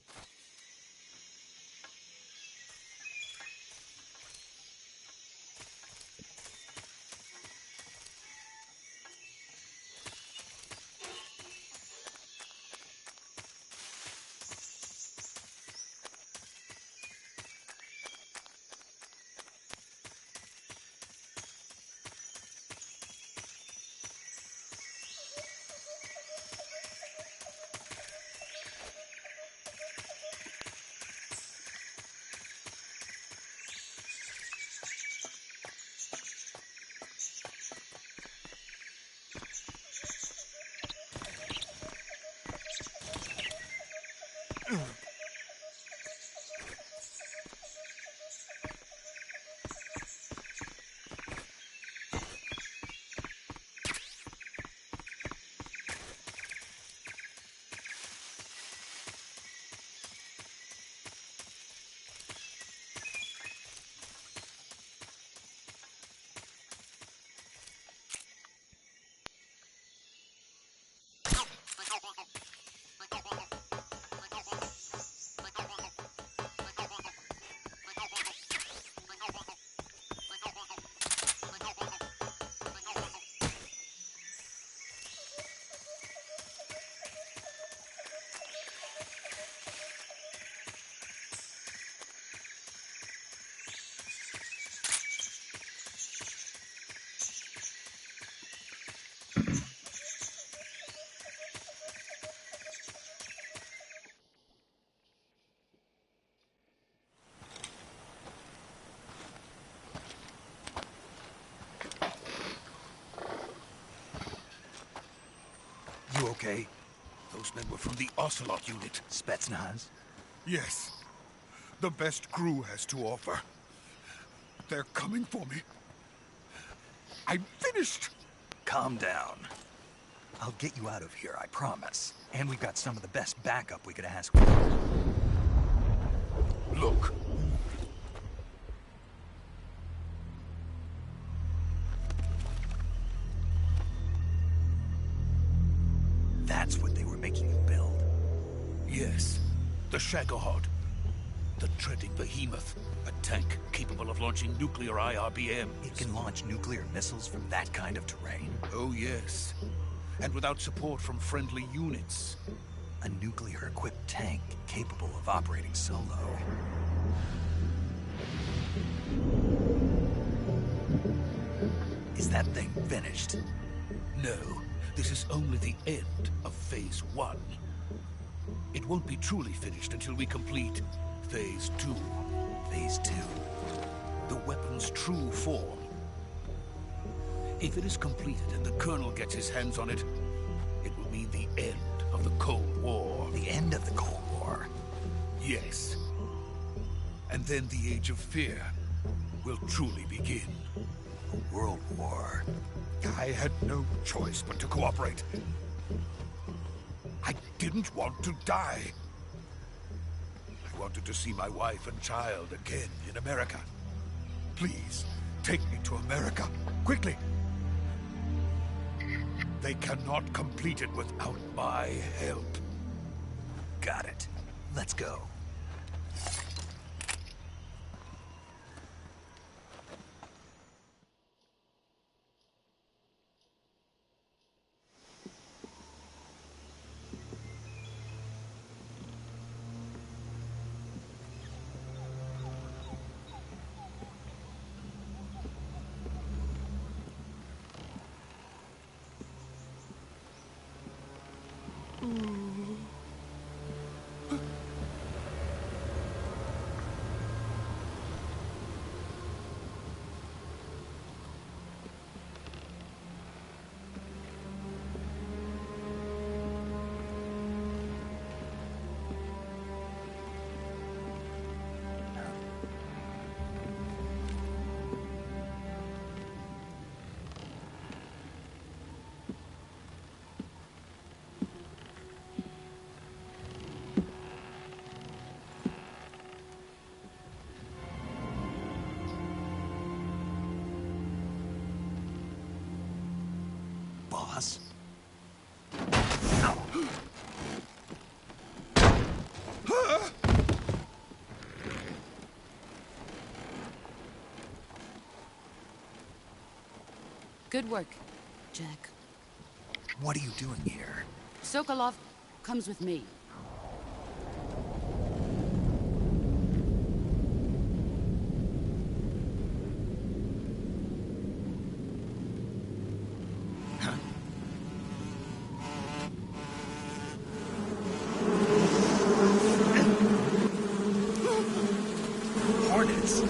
You okay? Those men were from the Ocelot unit. Spetsnaz? Yes. The best GRU has to offer. They're coming for me. I'm finished! Calm down. I'll get you out of here, I promise. And we've got some of the best backup we could ask for. Look. That's what they were making you build. Yes. The Shagohod. The treading behemoth. A tank capable of launching nuclear IRBMs. It can launch nuclear missiles from that kind of terrain? Oh, yes. And without support from friendly units. A nuclear-equipped tank capable of operating solo. Is that thing finished? No. This is only the end of Phase 1. It won't be truly finished until we complete Phase 2. Phase 2? The weapon's true form. If it is completed and the Colonel gets his hands on it, it will mean the end of the Cold War. The end of the Cold War? Yes. And then the Age of Fear will truly begin. A world war. I had no choice but to cooperate. I didn't want to die. I wanted to see my wife and child again in America. Please, take me to America, quickly. They cannot complete it without my help. Got it. Let's go. Boss? Good work, Jack. What are you doing here? Sokolov comes with me. Hornets!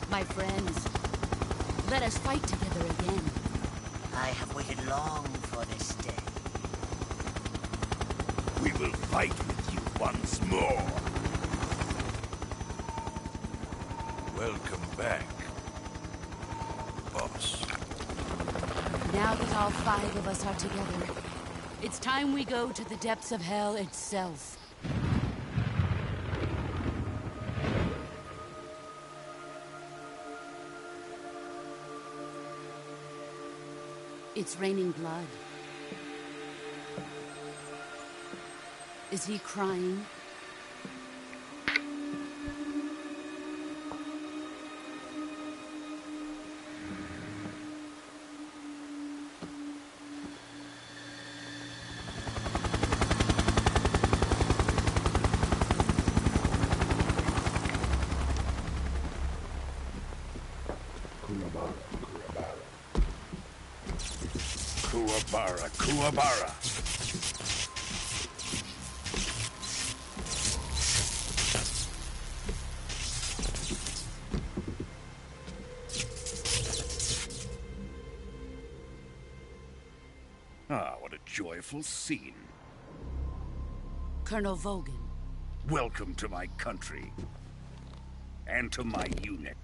My friends, let us fight together again. I have waited long for this day. We will fight with you once more. Welcome back, boss. Now that all 5 of us are together, it's time we go to the depths of hell itself. It's raining blood. Is he crying? Kuwabara, Kuwabara. Ah, what a joyful scene. Colonel Vogan. Welcome to my country. And to my unit.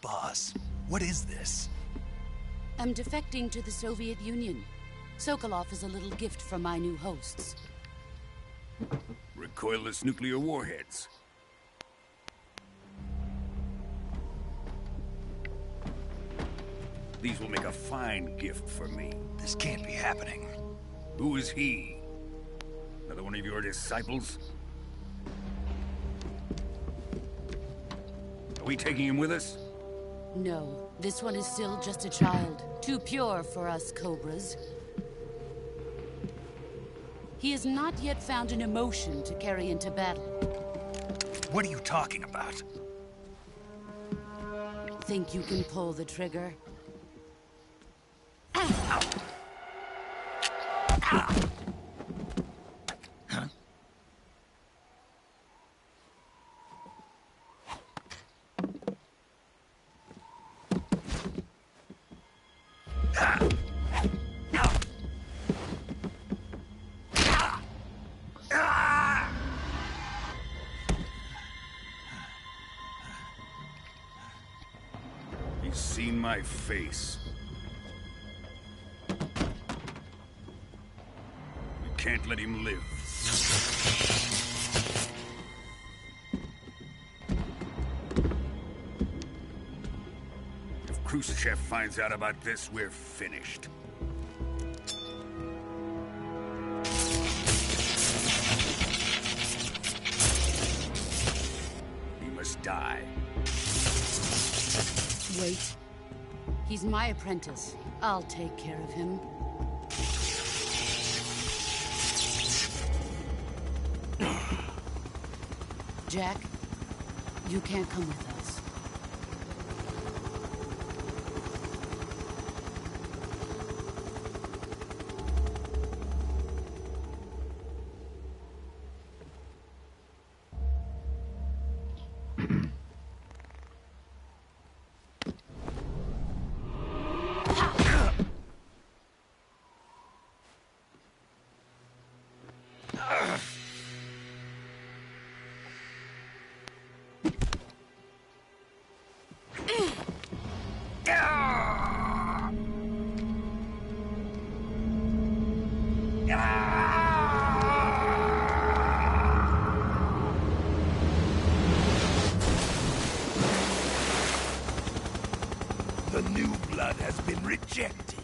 Boss, what is this? I'm defecting to the Soviet Union. Sokolov is a little gift from my new hosts. Recoilless nuclear warheads. These will make a fine gift for me. This can't be happening. Who is he? Another one of your disciples? Are we taking him with us? No, this one is still just a child. Too pure for us Cobras. He has not yet found an emotion to carry into battle. What are you talking about? Think you can pull the trigger? He's seen my face. We can't let him live. If Khrushchev finds out about this, we're finished. He must die. Wait. He's my apprentice. I'll take care of him. Jack, you can't come with us. The new blood has been rejected.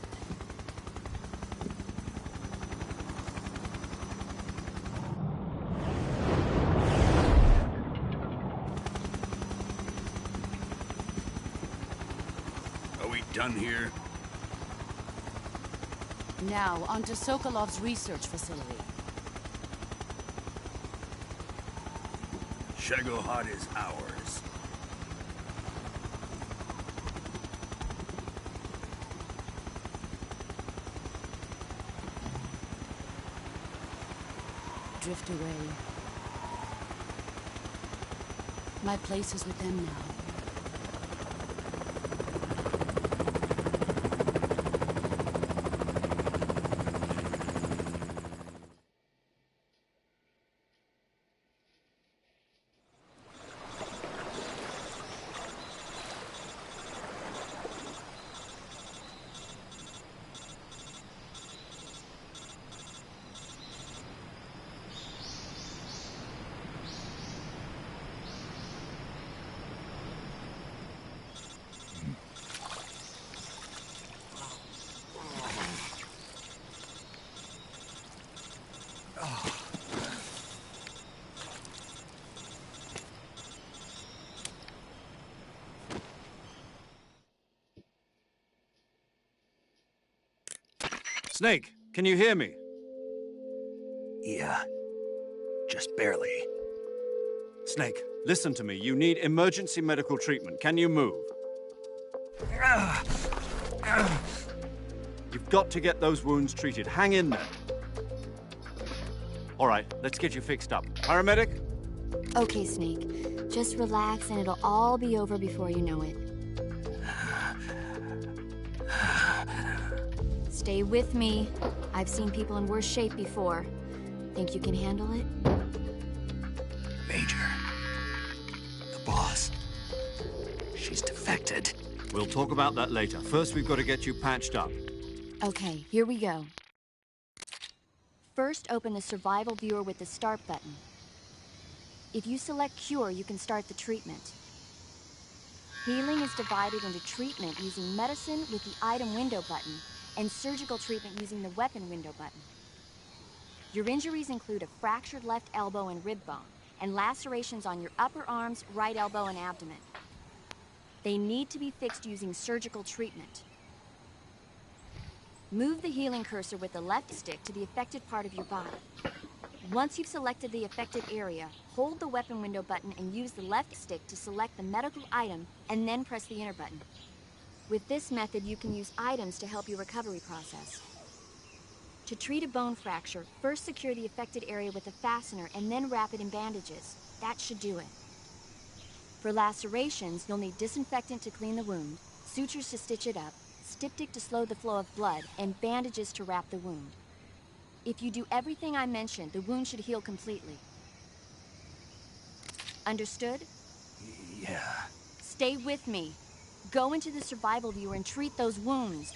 Are we done here? Now, onto Sokolov's research facility. Shagohod is ours. Drift away. My place is with them now. Snake, can you hear me? Yeah. Just barely. Snake, listen to me. You need emergency medical treatment. Can you move? You've got to get those wounds treated. Hang in there. All right, let's get you fixed up. Paramedic? Okay, Snake. Just relax and it'll all be over before you know it. Stay with me. I've seen people in worse shape before. Think you can handle it? Major. The boss. She's defected. We'll talk about that later. First, we've got to get you patched up. Okay, here we go. First, open the survival viewer with the start button. If you select cure, you can start the treatment. Healing is divided into treatment using medicine with the item window button and surgical treatment using the weapon window button. Your injuries include a fractured left elbow and rib bone, and lacerations on your upper arms, right elbow, and abdomen. They need to be fixed using surgical treatment. Move the healing cursor with the left stick to the affected part of your body. Once you've selected the affected area, hold the weapon window button and use the left stick to select the medical item, and then press the enter button. With this method, you can use items to help your recovery process. To treat a bone fracture, first secure the affected area with a fastener and then wrap it in bandages. That should do it. For lacerations, you'll need disinfectant to clean the wound, sutures to stitch it up, styptic to slow the flow of blood, and bandages to wrap the wound. If you do everything I mentioned, the wound should heal completely. Understood? Yeah. Stay with me. Go into the survival viewer and treat those wounds.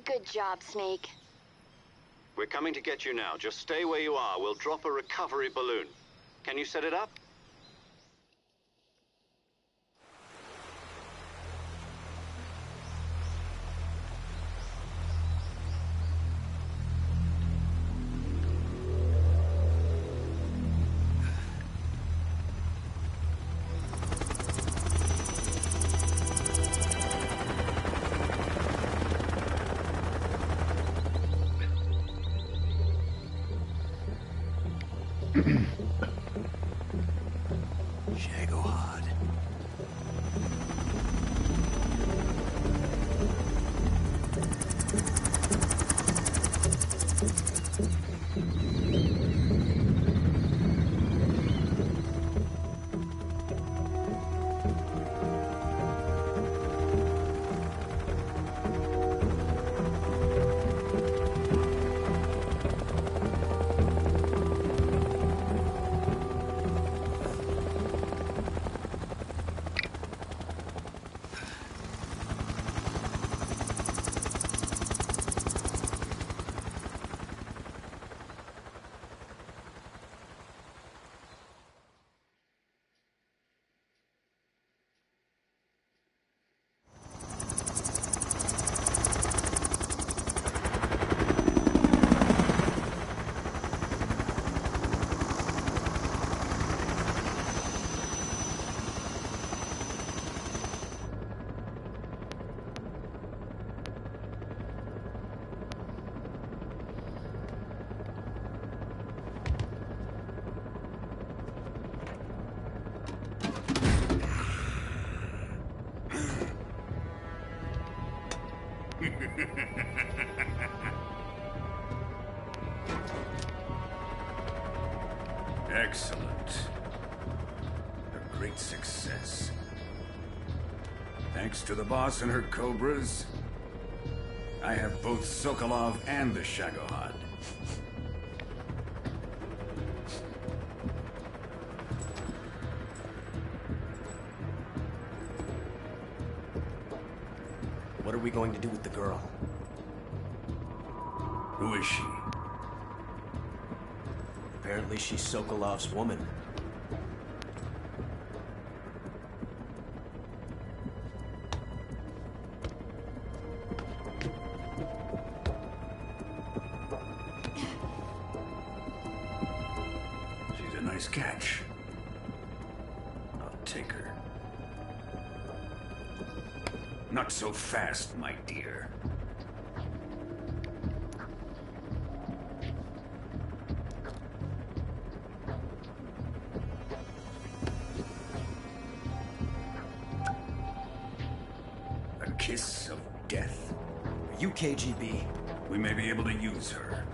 Good job, Snake. We're coming to get you now. Just stay where you are. We'll drop a recovery balloon. Can you set it up? Shagohod. Excellent. A great success. Thanks to the boss and her cobras, I have both Sokolov and the Shagohod. What are we going to do with the girl? Who is she? Apparently she's Sokolov's woman. She's a nice catch. I'll take her. Not so fast, my dear. A kiss of death? Are you KGB? We may be able to use her.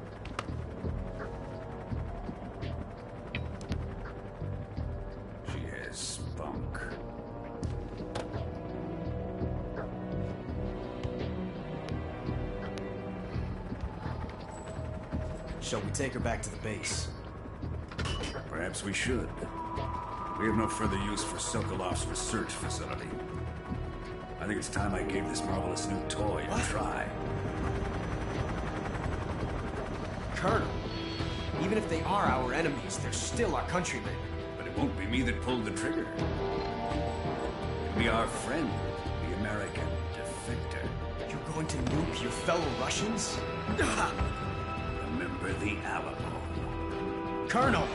She has spunk. Shall we take her back to the base? Perhaps we should. We have no further use for Sokolov's research facility. I think it's time I gave this marvelous new toy a try. Colonel, even if they are our enemies, they're still our countrymen. But it won't be me that pulled the trigger. It'll be our friend, the American defector. You're going to nuke your fellow Russians? Remember the Alamo. Colonel!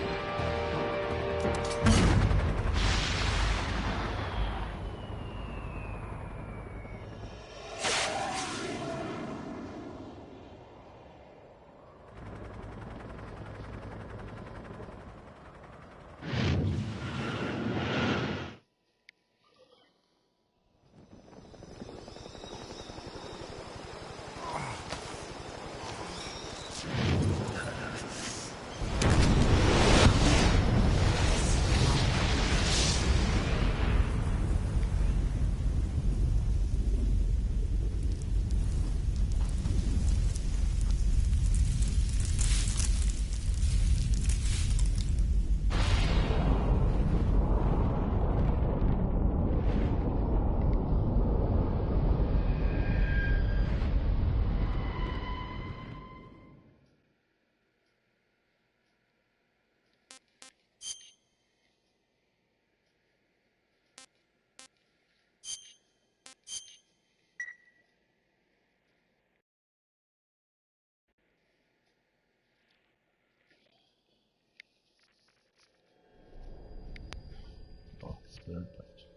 Oh, third page.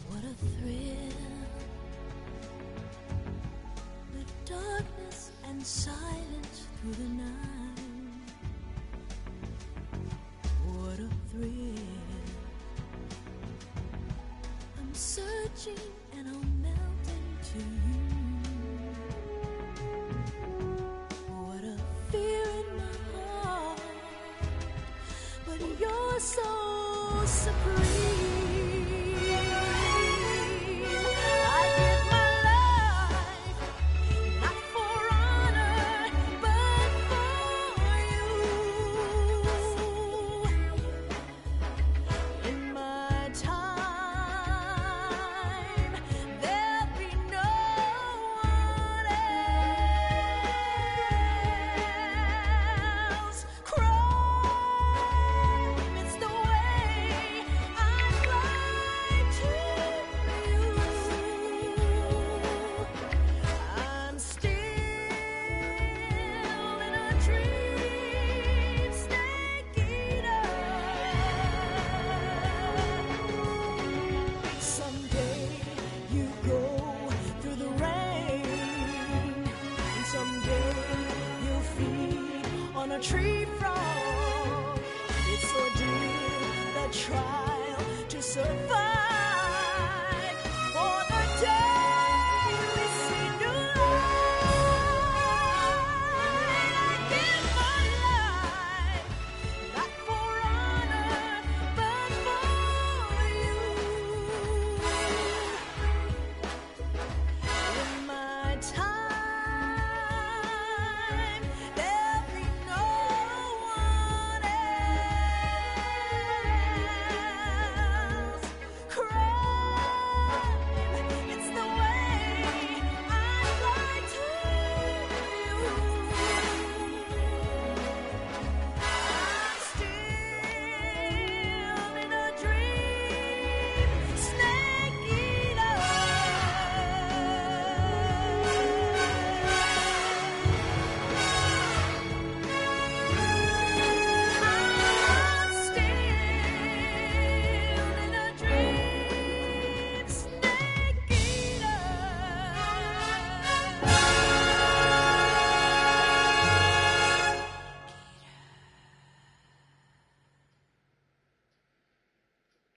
What a thrill, the darkness and silence through the night. What a thrill, I'm searching and I'll melt into you. What a fear in my heart, but you're so supreme. It's the way I trial to survive. For the day we see new light, I give my life, not for honor, but for you. In my time, there'll be no one else. Crime, it's the way I lie to you. I'm still in a dream, snake eater. I'm still in a dream, snake eater.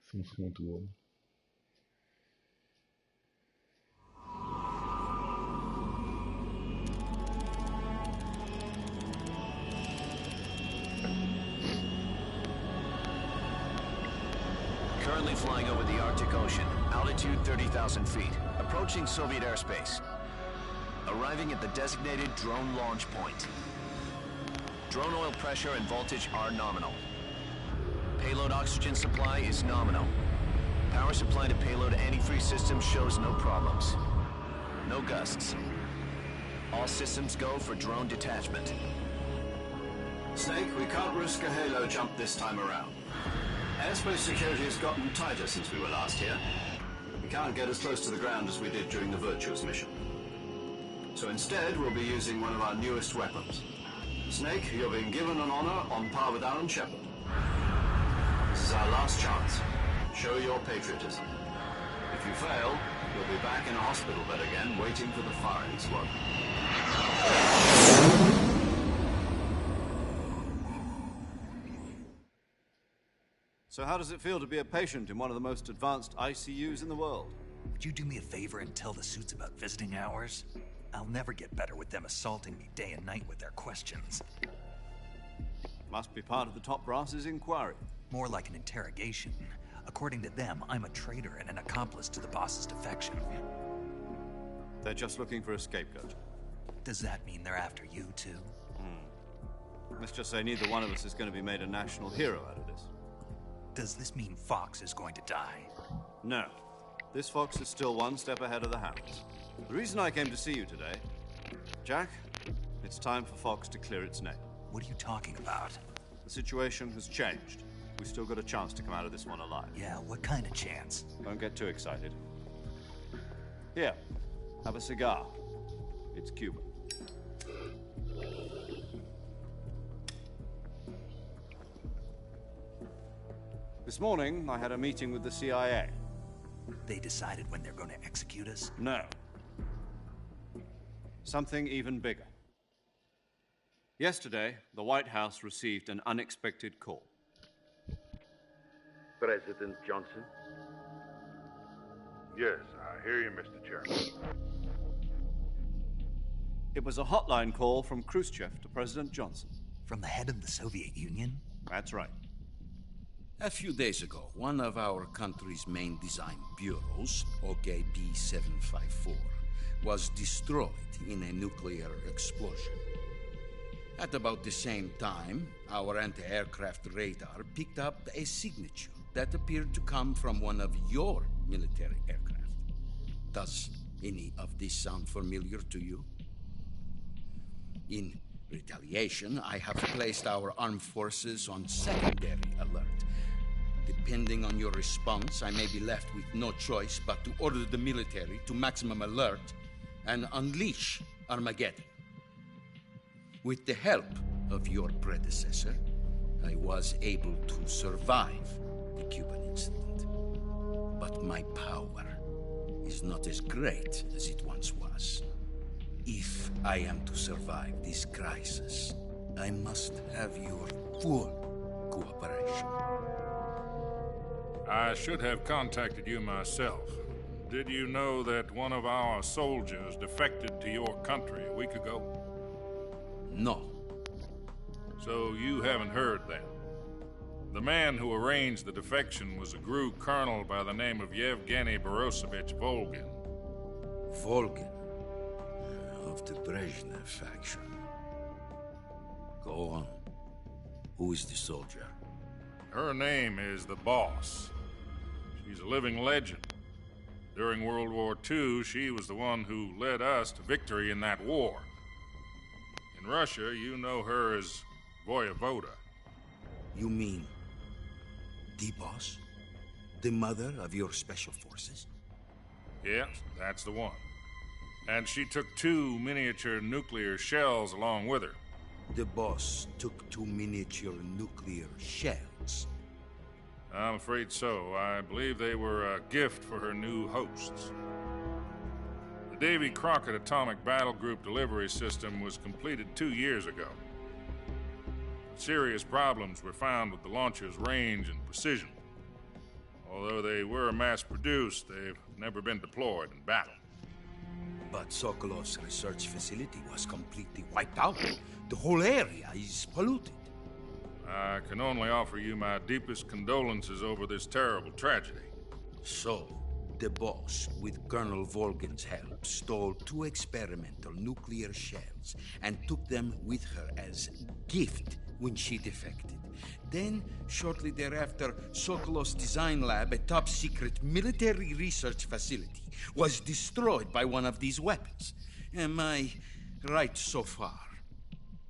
Esse música é muito boa. Currently flying over the Arctic Ocean, altitude 30,000 feet, approaching Soviet airspace. Arriving at the designated drone launch point. Drone oil pressure and voltage are nominal. Payload oxygen supply is nominal. Power supply to payload antifreeze system shows no problems. No gusts. All systems go for drone detachment. Snake, we can't risk a halo jump this time around. Airspace security has gotten tighter since we were last here. We can't get as close to the ground as we did during the Virtuous mission. So instead, we'll be using one of our newest weapons. Snake, you're being given an honor on par with Alan Shepard. This is our last chance. Show your patriotism. If you fail, you'll be back in a hospital bed again, waiting for the firing squad. So how does it feel to be a patient in one of the most advanced ICUs in the world? Would you do me a favor and tell the suits about visiting hours? I'll never get better with them assaulting me day and night with their questions. Must be part of the top brass's inquiry. More like an interrogation. According to them, I'm a traitor and an accomplice to the boss's defection. They're just looking for a scapegoat. Does that mean they're after you, too? Let's just say neither one of us is going to be made a national hero out of this. Does this mean Fox is going to die? No. This Fox is still one step ahead of the hounds. The reason I came to see you today... Jack, it's time for Fox to clear its name. What are you talking about? The situation has changed. We've still got a chance to come out of this one alive. Yeah, what kind of chance? Don't get too excited. Here, have a cigar. It's Cuban. This morning, I had a meeting with the CIA. They decided when they're going to execute us? No. Something even bigger. Yesterday, the White House received an unexpected call. President Johnson? Yes, I hear you, Mr. Chairman. It was a hotline call from Khrushchev to President Johnson. From the head of the Soviet Union? That's right. A few days ago, one of our country's main design bureaus, OKB-754, was destroyed in a nuclear explosion. At about the same time, our anti-aircraft radar picked up a signature that appeared to come from one of your military aircraft. Does any of this sound familiar to you? In retaliation, I have placed our armed forces on secondary alert. Depending on your response, I may be left with no choice but to order the military to maximum alert and unleash Armageddon. With the help of your predecessor, I was able to survive the Cuban incident. But my power is not as great as it once was. If I am to survive this crisis, I must have your full cooperation. I should have contacted you myself. Did you know that one of our soldiers defected to your country a week ago? No. So you haven't heard then? The man who arranged the defection was a GRU colonel by the name of Yevgeny Borosovich Volgin. Volgin? Of the Brezhnev faction. Go on. Who is the soldier? Her name is the Boss. She's a living legend. During World War II, she was the one who led us to victory in that war. In Russia, you know her as Voyevoda. You mean the Boss? The mother of your special forces? Yes, that's the one. And she took 2 miniature nuclear shells along with her. The Boss took 2 miniature nuclear shells? I'm afraid so. I believe they were a gift for her new hosts. The Davy Crockett Atomic Battle Group delivery system was completed 2 years ago. Serious problems were found with the launcher's range and precision. Although they were mass-produced, they've never been deployed in battle. But Sokolov's research facility was completely wiped out. The whole area is polluted. I can only offer you my deepest condolences over this terrible tragedy. So, the Boss, with Colonel Volgin's help, stole 2 experimental nuclear shells and took them with her as gift when she defected. Then, shortly thereafter, Sokolov's design lab, a top-secret military research facility, was destroyed by one of these weapons. Am I right so far?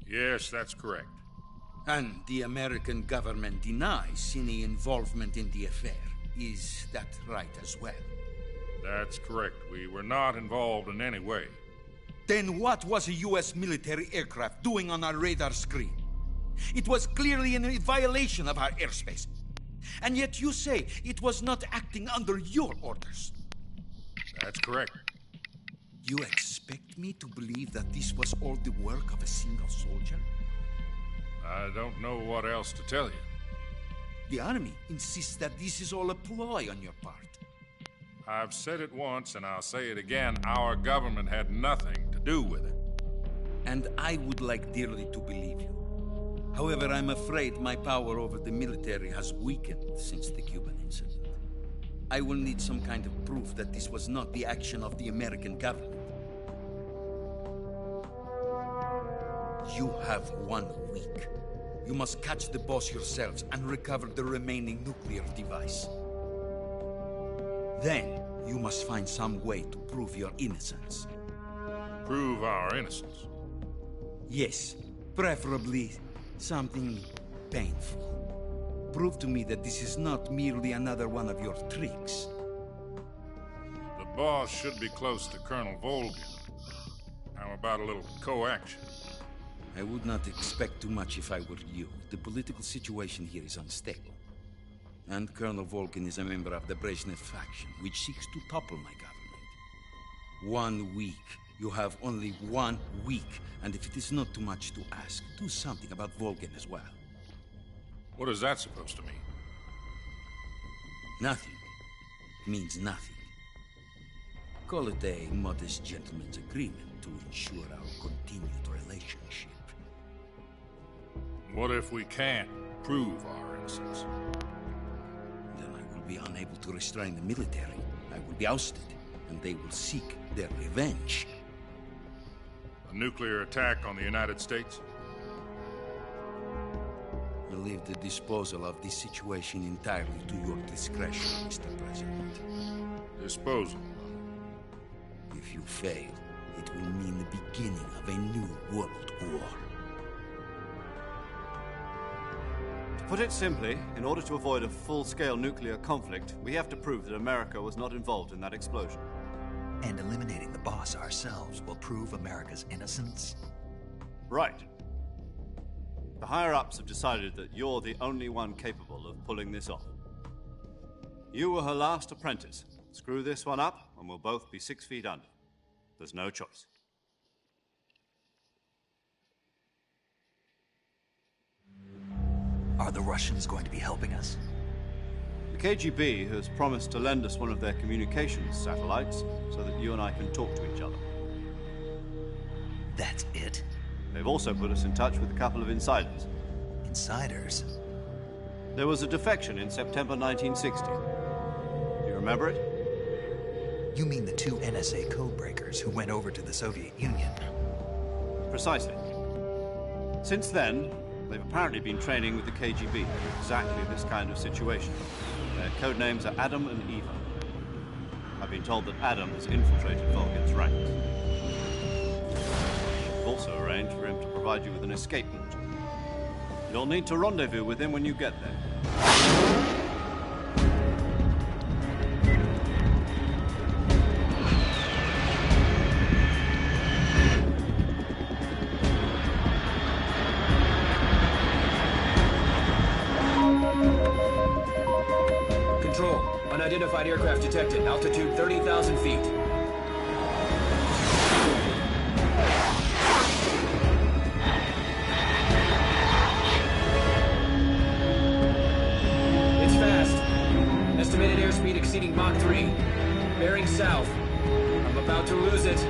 Yes, that's correct. And the American government denies any involvement in the affair. Is that right as well? That's correct. We were not involved in any way. Then what was a U.S. military aircraft doing on our radar screen? It was clearly in violation of our airspace. And yet you say it was not acting under your orders. That's correct. You expect me to believe that this was all the work of a single soldier? I don't know what else to tell you. The Army insists that this is all a ploy on your part. I've said it once and I'll say it again. Our government had nothing to do with it. And I would like dearly to believe you. However, I'm afraid my power over the military has weakened since the Cuban incident. I will need some kind of proof that this was not the action of the American government. You have 1 week. You must catch the Boss yourselves and recover the remaining nuclear device. Then, you must find some way to prove your innocence. Prove our innocence? Yes, preferably something painful. Prove to me that this is not merely another one of your tricks. The Boss should be close to Colonel Volgin. How about a little co-action? I would not expect too much if I were you. The political situation here is unstable. And Colonel Volgin is a member of the Brezhnev faction, which seeks to topple my government. 1 week. You have only 1 week. And if it is not too much to ask, do something about Volgin as well. What is that supposed to mean? Nothing. It means nothing. Call it a modest gentleman's agreement to ensure our continued relationship. What if we can't prove our innocence? Then I will be unable to restrain the military. I will be ousted, and they will seek their revenge. A nuclear attack on the United States? I leave the disposal of this situation entirely to your discretion, Mr. President. Disposal? If you fail, it will mean the beginning of a new world war. To put it simply, in order to avoid a full-scale nuclear conflict, we have to prove that America was not involved in that explosion. And eliminating the Boss ourselves will prove America's innocence? Right. The higher-ups have decided that you're the only one capable of pulling this off. You were her last apprentice. Screw this one up, and we'll both be 6 feet under. There's no choice. Are the Russians going to be helping us? We KGB has promised to lend us one of their communications satellites so that you and I can talk to each other. That's it? They've also put us in touch with a couple of insiders. Insiders? There was a defection in September 1960. Do you remember it? You mean the two NSA codebreakers who went over to the Soviet Union? Precisely. Since then, they've apparently been training with the KGB for exactly this kind of situation. Their code names are Adam and Eva. I've been told that Adam has infiltrated Volgin's ranks. We've also arranged for him to provide you with an escape route. You'll need to rendezvous with him when you get there. Control. Unidentified aircraft detected. Altitude 30,000 feet. It's fast. Estimated airspeed exceeding Mach 3. Bearing south. I'm about to lose it.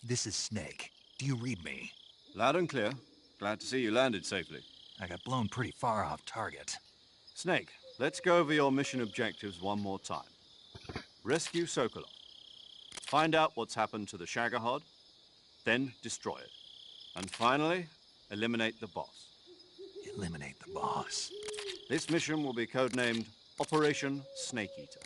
This is Snake. Do you read me? Loud and clear. Glad to see you landed safely. I got blown pretty far off target. Snake, let's go over your mission objectives one more time. Rescue Sokolov. Find out what's happened to the Shagohod, then destroy it. And finally, eliminate the boss. Eliminate the boss? This mission will be codenamed Operation Snake Eater.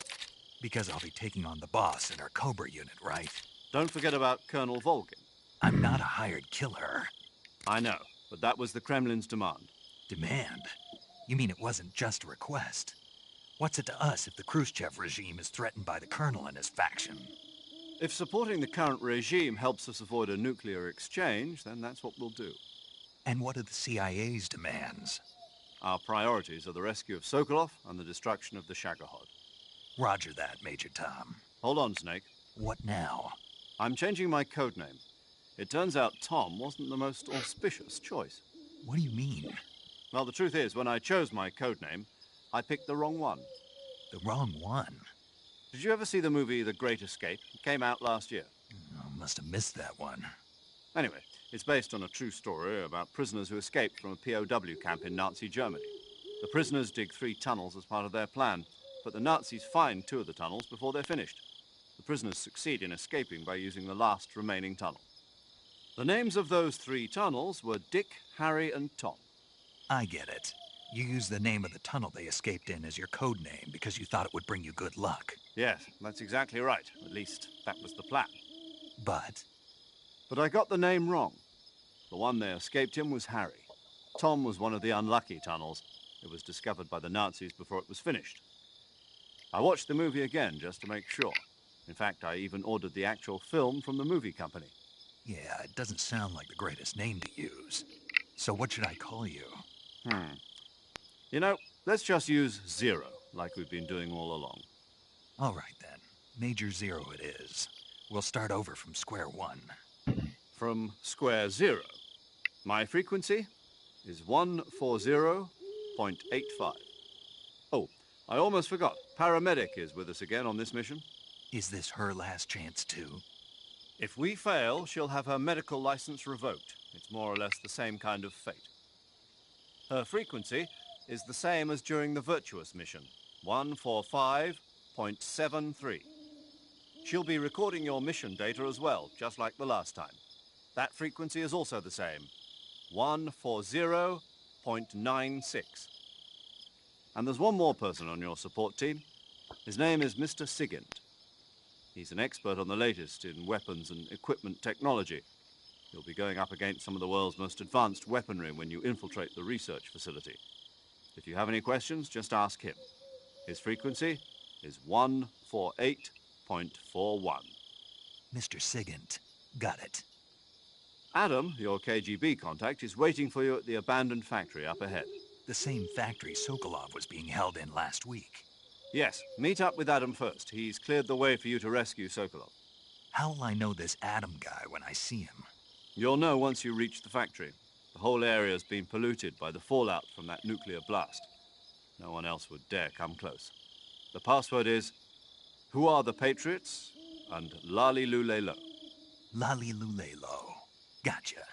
Because I'll be taking on the boss in our Cobra unit, right? Don't forget about Colonel Volgin. I'm not a hired killer. I know, but that was the Kremlin's demand. Demand? You mean it wasn't just a request? What's it to us if the Khrushchev regime is threatened by the Colonel and his faction? If supporting the current regime helps us avoid a nuclear exchange, then that's what we'll do. And what are the CIA's demands? Our priorities are the rescue of Sokolov and the destruction of the Shagohod. Roger that, Major Tom. Hold on, Snake. What now? I'm changing my codename. It turns out Tom wasn't the most auspicious choice. What do you mean? Well, the truth is, when I chose my codename, I picked the wrong one. The wrong one? Did you ever see the movie The Great Escape? It came out last year. I must have missed that one. Anyway, it's based on a true story about prisoners who escaped from a POW camp in Nazi Germany. The prisoners dig 3 tunnels as part of their plan, but the Nazis find 2 of the tunnels before they're finished. The prisoners succeed in escaping by using the last remaining tunnel. The names of those 3 tunnels were Dick, Harry, and Tom. I get it. You used the name of the tunnel they escaped in as your code name because you thought it would bring you good luck. Yes, that's exactly right. At least, that was the plan. But I got the name wrong. The one they escaped in was Harry. Tom was one of the unlucky tunnels. It was discovered by the Nazis before it was finished. I watched the movie again just to make sure. In fact, I even ordered the actual film from the movie company. yeah, it doesn't sound like the greatest name to use. So what should I call you? You know, let's just use Zero, like we've been doing all along. All right, then. Major Zero it is. We'll start over from square one. From square zero. My frequency is 140.85. Oh, I almost forgot. Paramedic is with us again on this mission. Is this her last chance, too? If we fail, she'll have her medical license revoked. It's more or less the same kind of fate. Her frequency is the same as during the Virtuous mission, 145.73. She'll be recording your mission data as well, just like the last time. That frequency is also the same, 140.96. And there's one more person on your support team. His name is Mr. Sigint. He's an expert on the latest in weapons and equipment technology. You'll be going up against some of the world's most advanced weaponry when you infiltrate the research facility. If you have any questions, just ask him. His frequency is 148.41. Mr. Sigint. Got it. Adam, your KGB contact, is waiting for you at the abandoned factory up ahead. The same factory Sokolov was being held in last week. Yes, meet up with Adam first. He's cleared the way for you to rescue Sokolov. How will I know this Adam guy when I see him? You'll know once you reach the factory. The whole area's been polluted by the fallout from that nuclear blast. No one else would dare come close. The password is, "Who are the Patriots?" and Lali Lulelo. Lali Lulelo. Gotcha.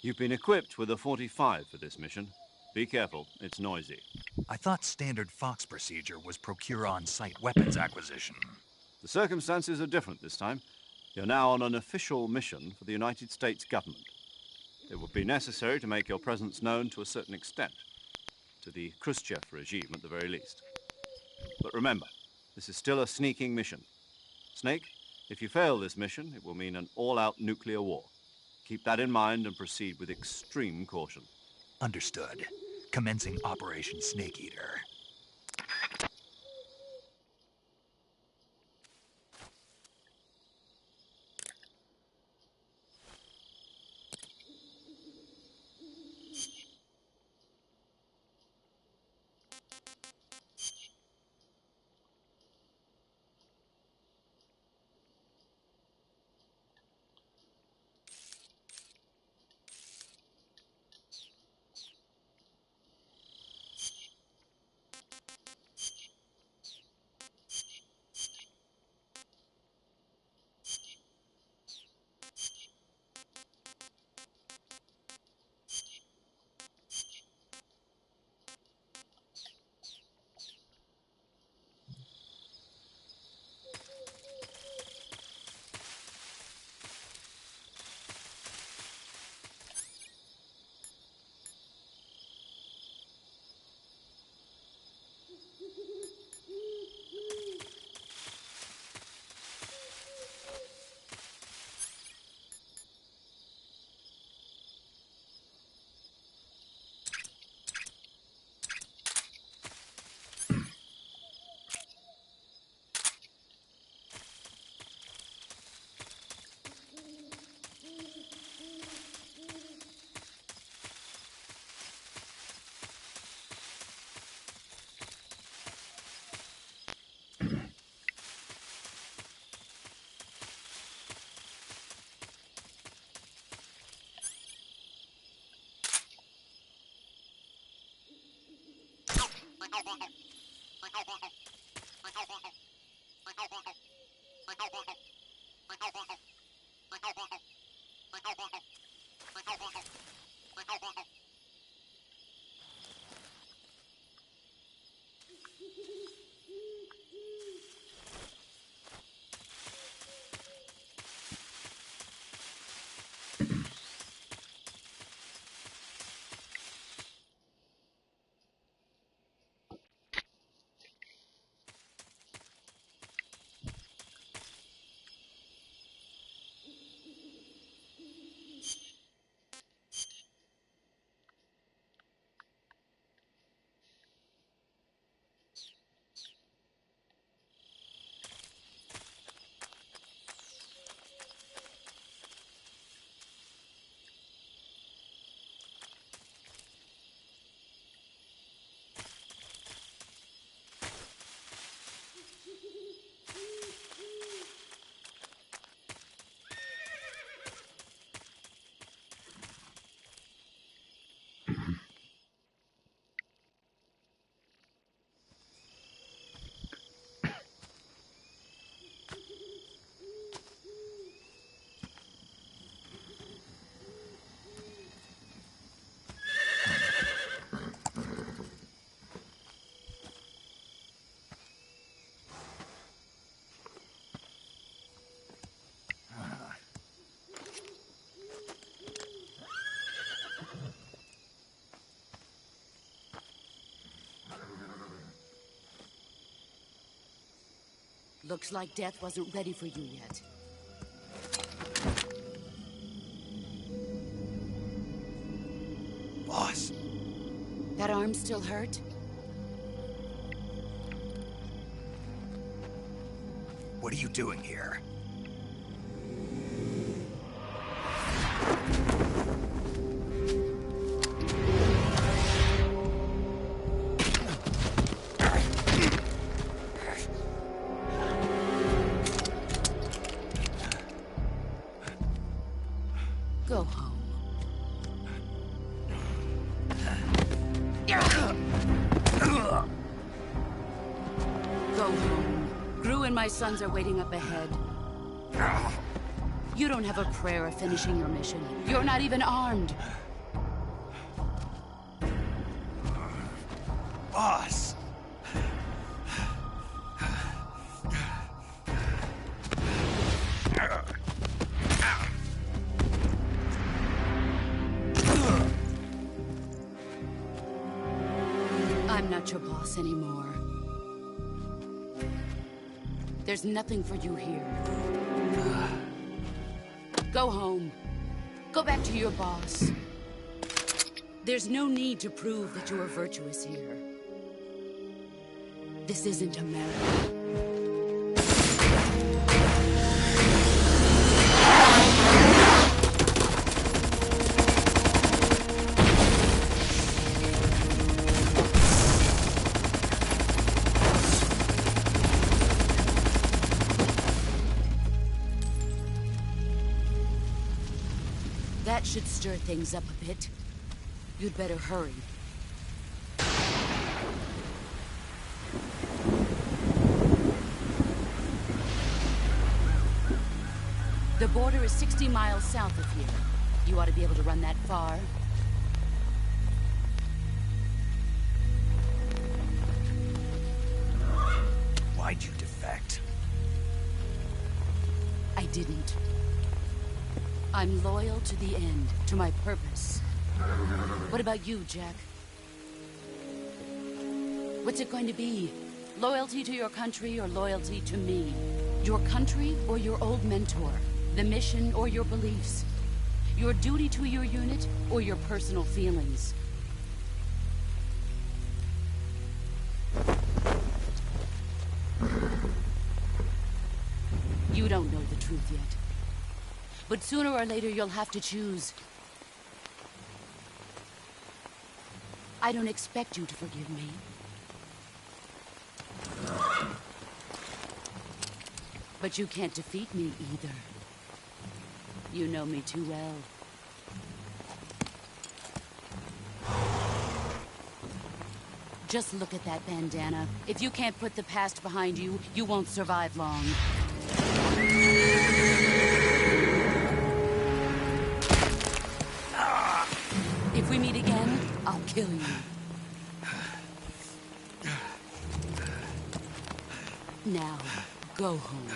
You've been equipped with a 45 for this mission. Be careful, it's noisy. I thought standard Fox procedure was procure on-site weapons acquisition. The circumstances are different this time. You're now on an official mission for the United States government. It would be necessary to make your presence known to a certain extent, to the Khrushchev regime at the very least. But remember, this is still a sneaking mission. Snake, if you fail this mission, it will mean an all-out nuclear war. Keep that in mind and proceed with extreme caution. Understood. Commencing Operation Snake Eater. Looks like death wasn't ready for you yet. Boss. That arm still hurt? What are you doing here? Go home. Go home. Gru and my sons are waiting up ahead. You don't have a prayer of finishing your mission. You're not even armed. Boss! I'm not your boss anymore. There's nothing for you here. Go home. Go back to your boss. There's no need to prove that you are virtuous here. This isn't America. That should stir things up a bit. You'd better hurry. The border is 60 miles south of here. You ought to be able to run that far. Why'd you defect? I didn't. I'm loyal to the end, to my purpose. What about you, Jack? What's it going to be? Loyalty to your country or loyalty to me? Your country or your old mentor? The mission or your beliefs? Your duty to your unit or your personal feelings? You don't know the truth yet. But sooner or later, you'll have to choose. I don't expect you to forgive me. But you can't defeat me either. You know me too well. Just look at that bandana. If you can't put the past behind you, you won't survive long. If we meet again, I'll kill you. Now, go home.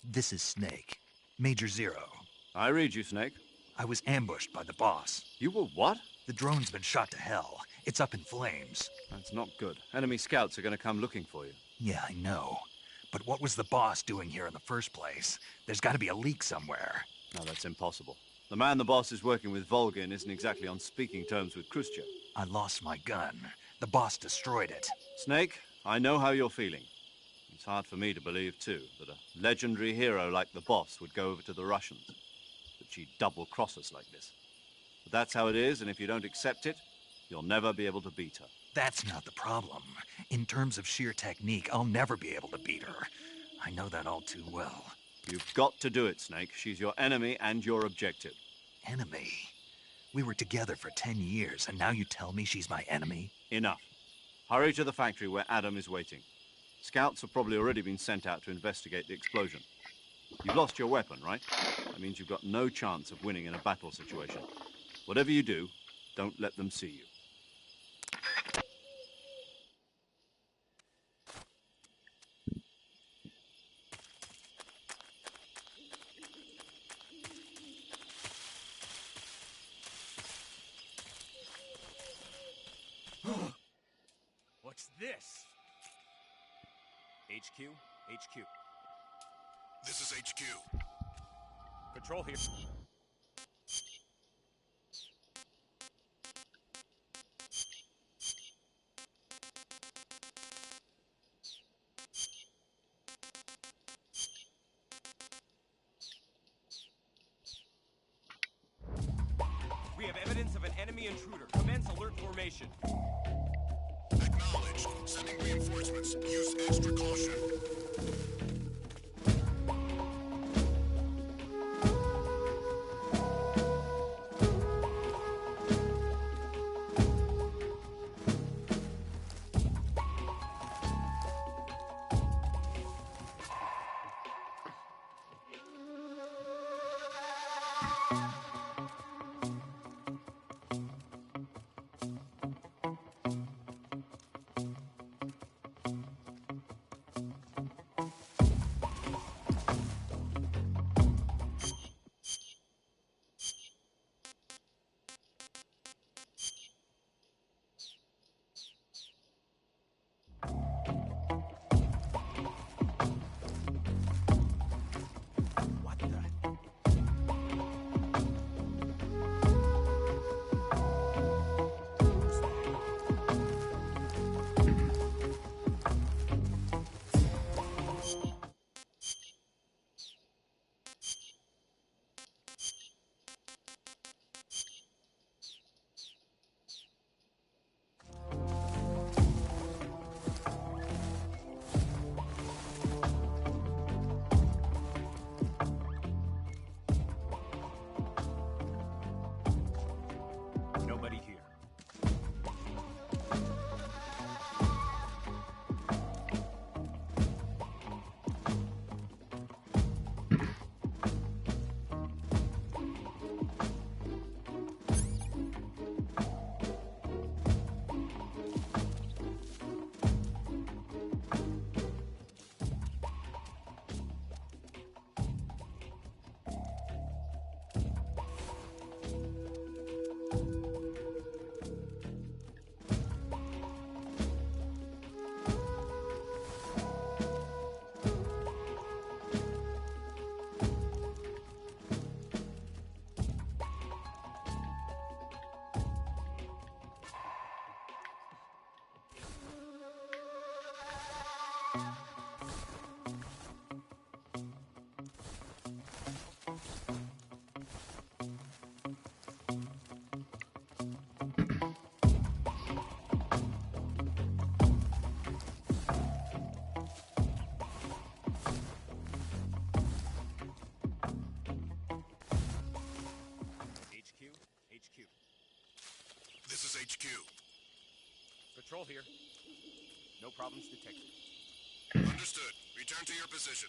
This is Snake. Major Zero. I read you, Snake. I was ambushed by the boss. You were what? The drone's been shot to hell. It's up in flames. That's not good. Enemy scouts are going to come looking for you. Yeah, I know. But what was the boss doing here in the first place? There's got to be a leak somewhere. No, that's impossible. The man the boss is working with, Volgin, isn't exactly on speaking terms with Khrushchev. I lost my gun. The boss destroyed it. Snake, I know how you're feeling. It's hard for me to believe, too, that a legendary hero like the boss would go over to the Russians. That she'd double-cross us like this. But that's how it is, and if you don't accept it, you'll never be able to beat her. That's not the problem. In terms of sheer technique, I'll never be able to beat her. I know that all too well. You've got to do it, Snake. She's your enemy and your objective. Enemy? We were together for 10 years, and now you tell me she's my enemy? Enough. Hurry to the factory where Adam is waiting. Scouts have probably already been sent out to investigate the explosion. You've lost your weapon, right? That means you've got no chance of winning in a battle situation. Whatever you do, don't let them see you. this? HQ? HQ. This is HQ. Patrol here. We have evidence of an enemy intruder. Commence alert formation. Acknowledged. Sending reinforcements. Use extra caution. Nobody here. HQ. This is HQ. Patrol here. No problems detected. Understood. Return to your position.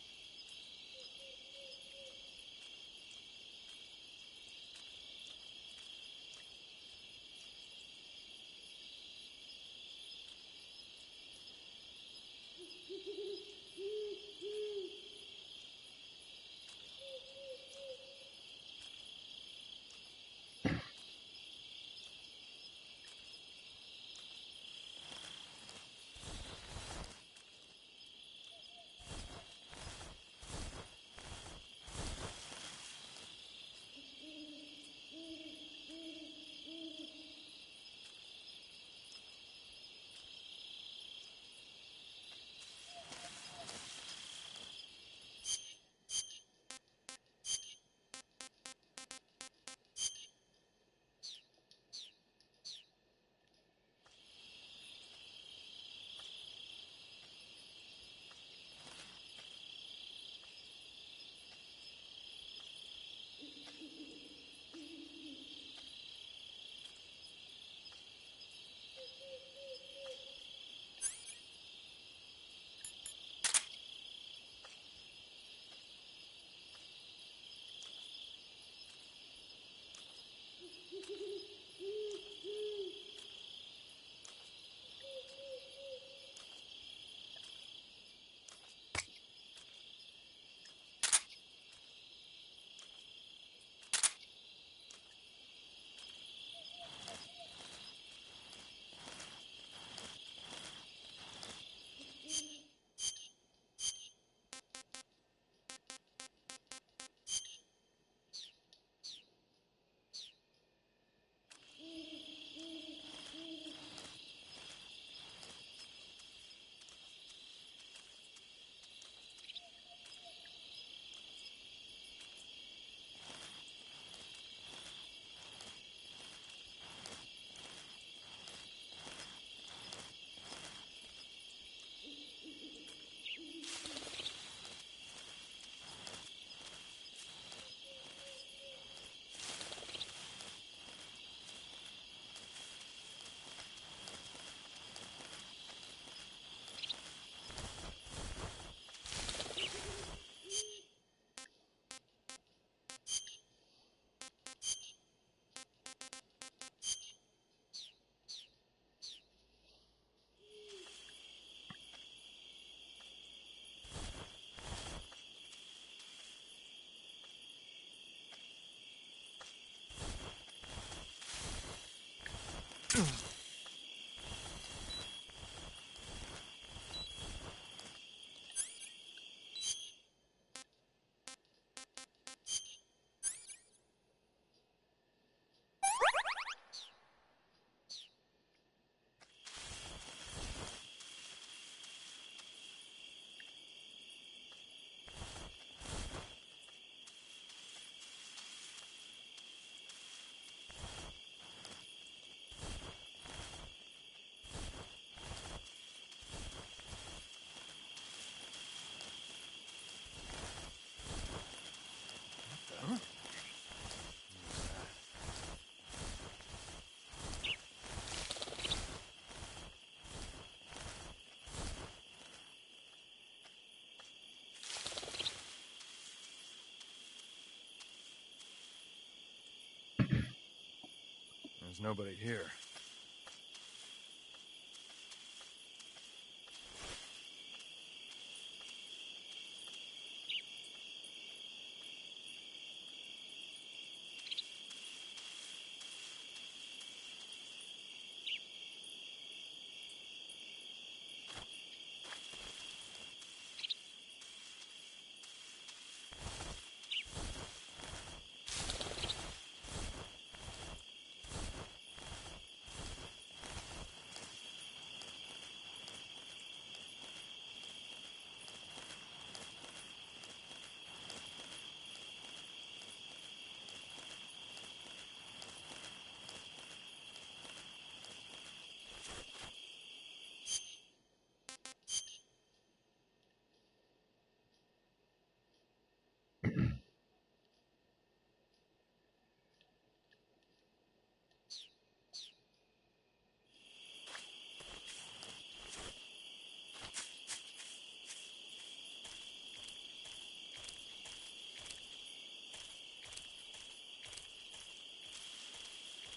There's nobody here.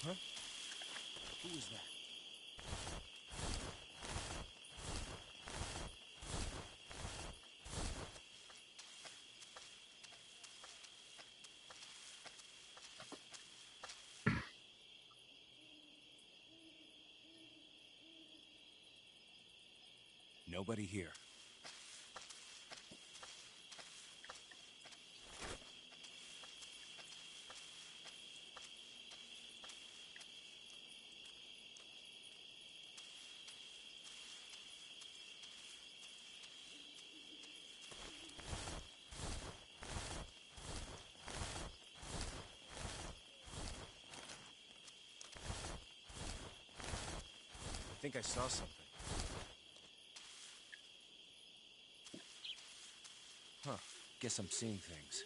Huh? Who was that? Nobody here. I think I saw something. Huh. Guess I'm seeing things.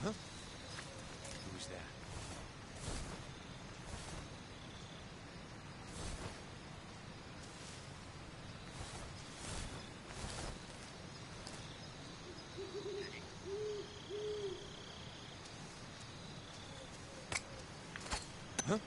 Huh? Who's that? Huh?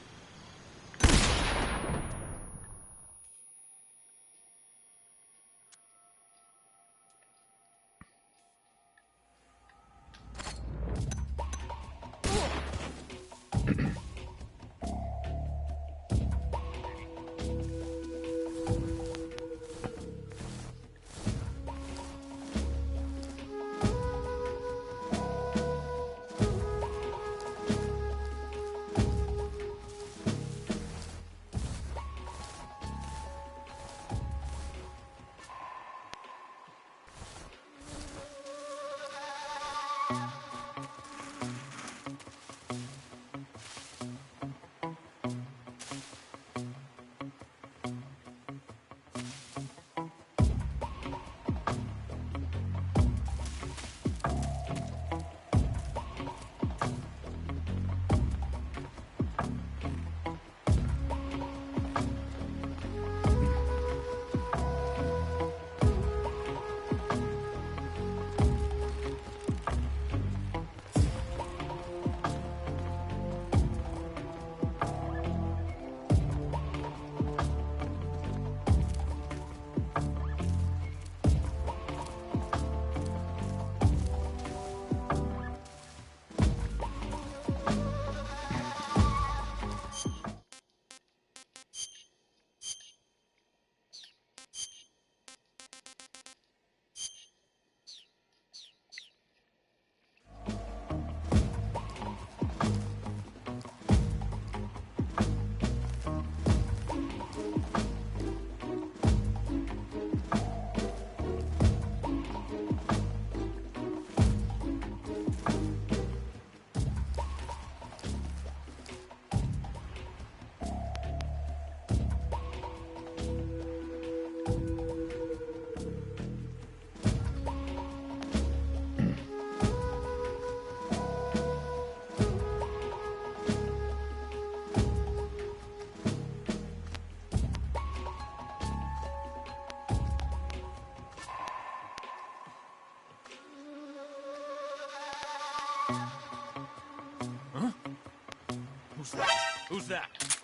Who's that? Who's that?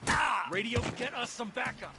Ah! Radio, get us some backup!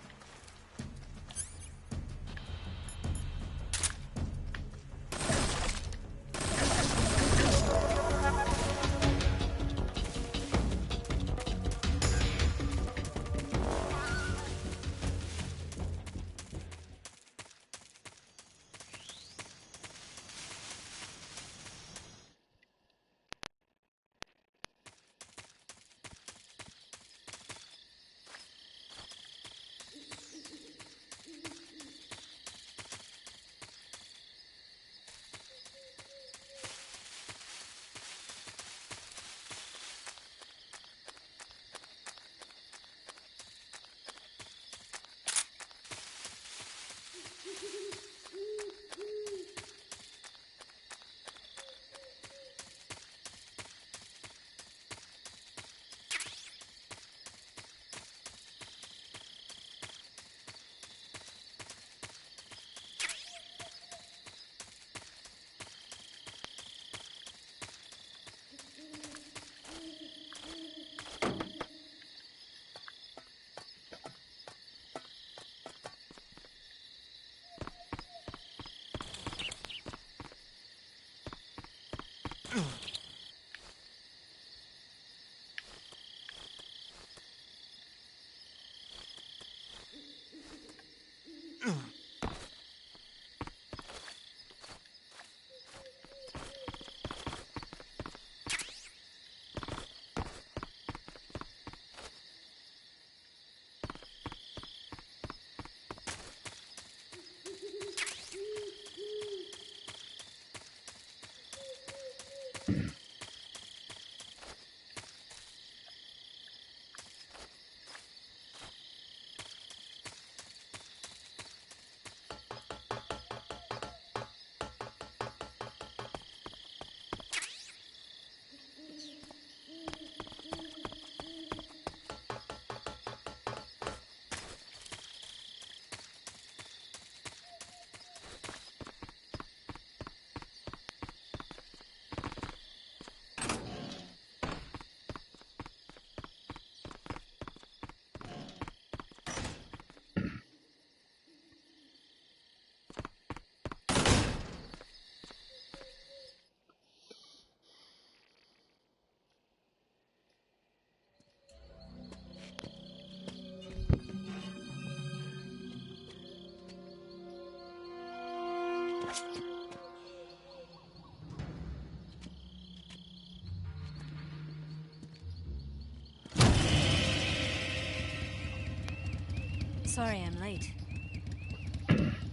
Sorry I'm late.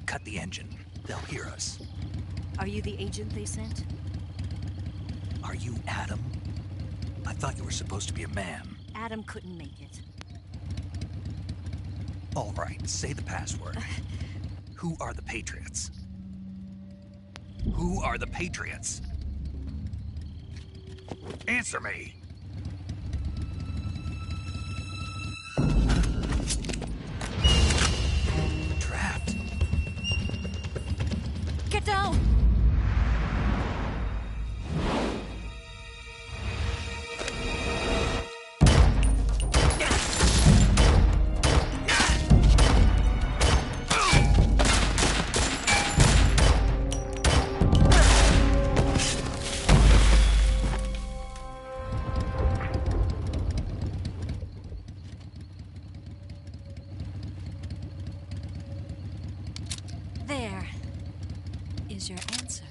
Cut the engine. They'll hear us. Are you the agent they sent? Are you Adam? I thought you were supposed to be a man. Adam couldn't make it. All right, say the password. Who are the Patriots? Who are the Patriots? Answer me! Trapped. Get down! There is your answer.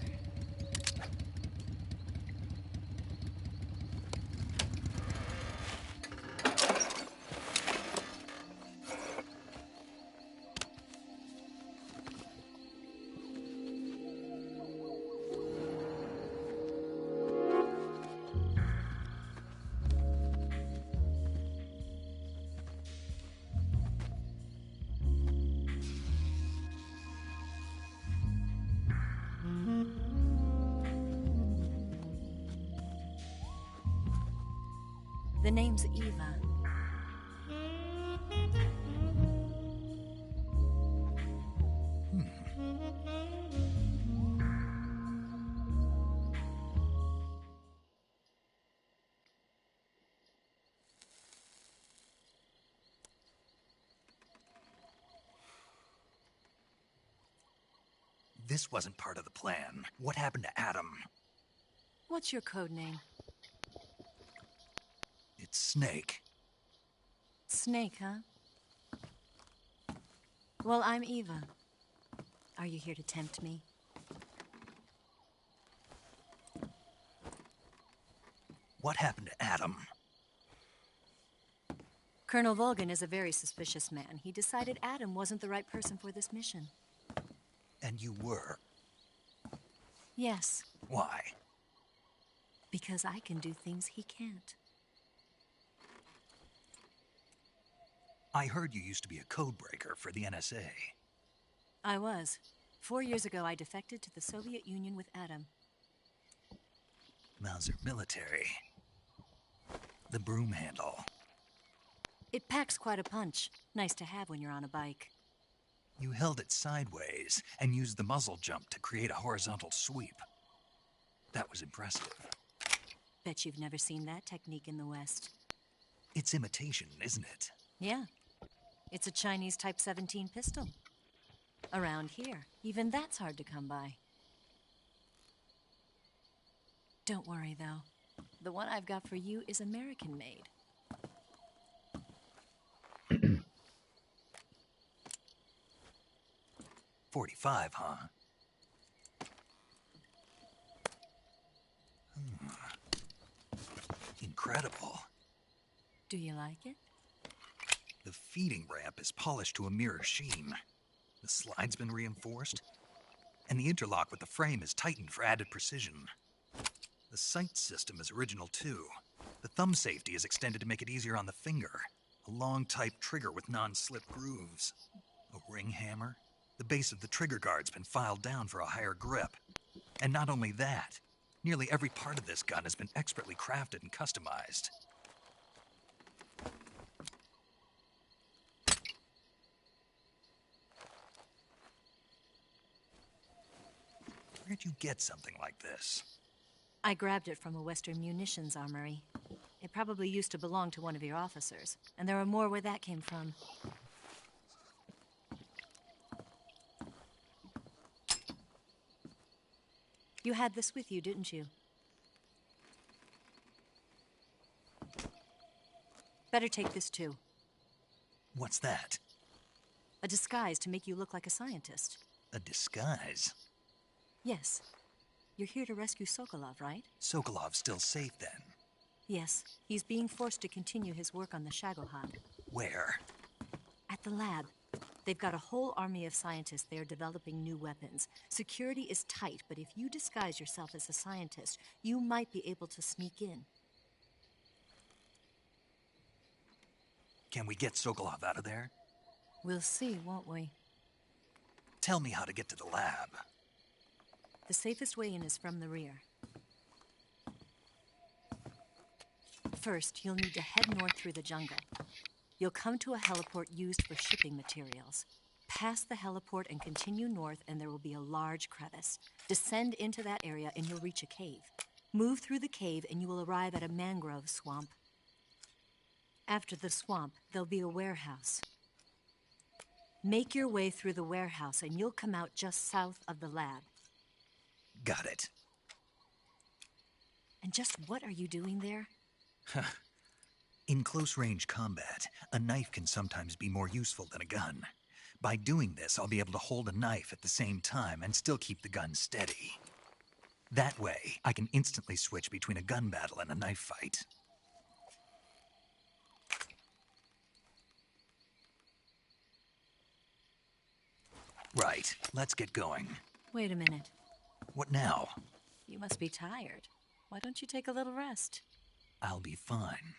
The name's Eva. This wasn't part of the plan. What happened to Adam? What's your code name? It's Snake. Snake, huh? Well, I'm Eva. Are you here to tempt me? What happened to Adam? Colonel Volgan is a very suspicious man. He decided Adam wasn't the right person for this mission. And you were? Yes. Why? Because I can do things he can't. I heard you used to be a codebreaker for the NSA. I was. 4 years ago, I defected to the Soviet Union with Adam. Mauser military. The broom handle. It packs quite a punch. Nice to have when you're on a bike. You held it sideways and used the muzzle jump to create a horizontal sweep. That was impressive. Bet you've never seen that technique in the West. It's imitation, isn't it? Yeah. It's a Chinese Type 17 pistol. Around here, even that's hard to come by. Don't worry, though. The one I've got for you is American-made. .45, huh? Incredible. Do you like it? The feeding ramp is polished to a mirror sheen. The slide's been reinforced, and the interlock with the frame is tightened for added precision. The sight system is original too. The thumb safety is extended to make it easier on the finger. A long type trigger with non-slip grooves. A ring hammer. The base of the trigger guard's been filed down for a higher grip. And not only that, nearly every part of this gun has been expertly crafted and customized. Where'd you get something like this? I grabbed it from a Western munitions armory. It probably used to belong to one of your officers, and there are more where that came from. You had this with you, didn't you? Better take this too. What's that? A disguise to make you look like a scientist. A disguise? Yes. You're here to rescue Sokolov, right? Sokolov's still safe then? Yes. He's being forced to continue his work on the Shagohod. Where? At the lab. They've got a whole army of scientists there developing new weapons. Security is tight, but if you disguise yourself as a scientist, you might be able to sneak in. Can we get Sokolov out of there? We'll see, won't we? Tell me how to get to the lab. The safest way in is from the rear. First, you'll need to head north through the jungle. You'll come to a heliport used for shipping materials. Pass the heliport and continue north, and there will be a large crevice. Descend into that area, and you'll reach a cave. Move through the cave, and you will arrive at a mangrove swamp. After the swamp, there'll be a warehouse. Make your way through the warehouse, and you'll come out just south of the lab. Got it. And just what are you doing there? In close-range combat, a knife can sometimes be more useful than a gun. By doing this, I'll be able to hold a knife at the same time and still keep the gun steady. That way, I can instantly switch between a gun battle and a knife fight. Right, let's get going. Wait a minute. What now? You must be tired. Why don't you take a little rest? I'll be fine.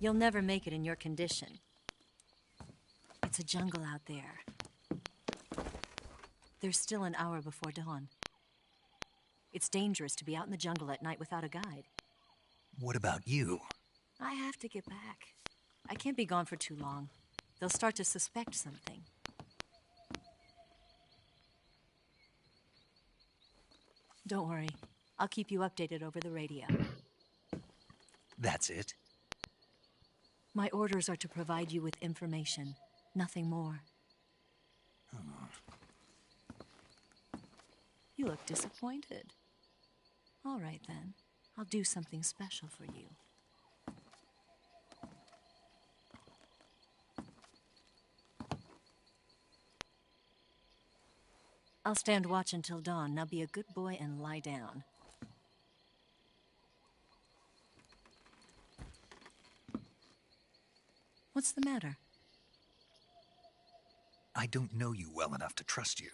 You'll never make it in your condition. It's a jungle out there. There's still an hour before dawn. It's dangerous to be out in the jungle at night without a guide. What about you? I have to get back. I can't be gone for too long. They'll start to suspect something. Don't worry. I'll keep you updated over the radio. That's it? My orders are to provide you with information, nothing more. You look disappointed. All right, then. I'll do something special for you. I'll stand watch until dawn. Now be a good boy and lie down. What's the matter? I don't know you well enough to trust you.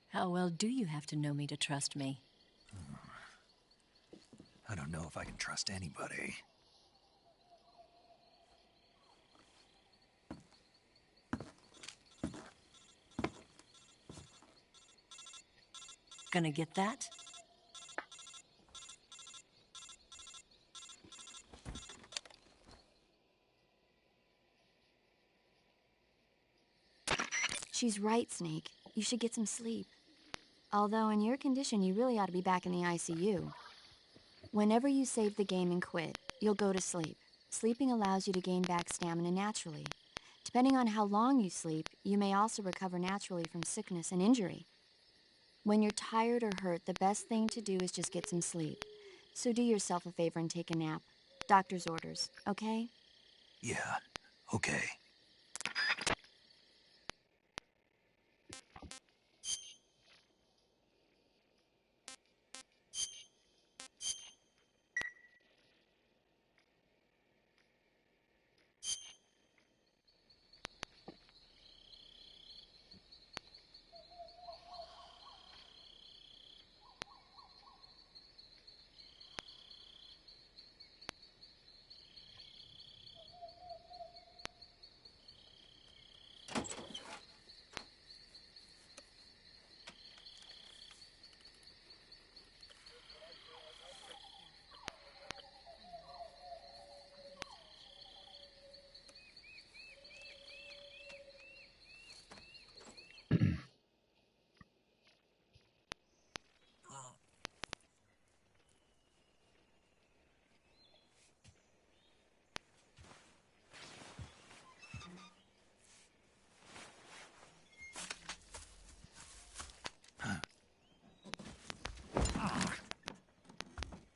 How well do you have to know me to trust me? I don't know if I can trust anybody. Gonna get that? She's right, Snake. You should get some sleep. Although in your condition, you really ought to be back in the ICU. Whenever you save the game and quit, you'll go to sleep. Sleeping allows you to gain back stamina naturally. Depending on how long you sleep, you may also recover naturally from sickness and injury. When you're tired or hurt, the best thing to do is just get some sleep. So do yourself a favor and take a nap. Doctor's orders, okay? Yeah, okay.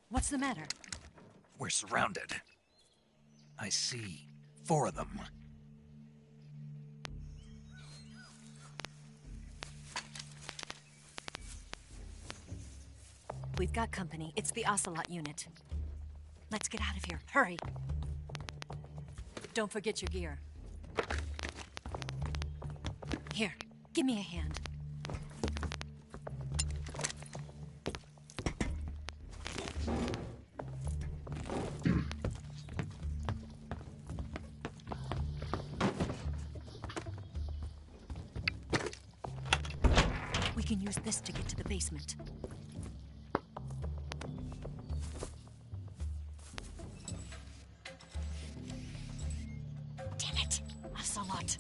What's the matter? We're surrounded. I see 4 of them. We've got company. It's the Ocelot unit. Let's get out of here. Hurry. Don't forget your gear. Here, give me a hand. We can use this to get to the basement. Damn it! Ocelot.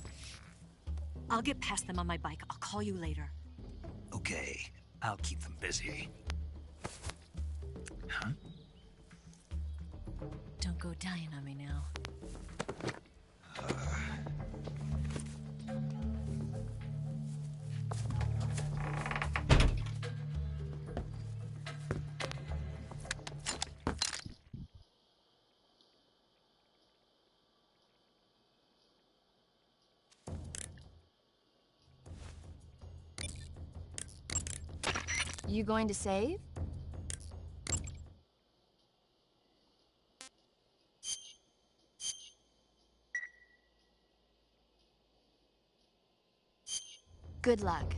I'll get past them on my bike. I'll call you later. Okay, I'll keep them busy. Huh? Don't go dying on me now. You going to save? Good luck.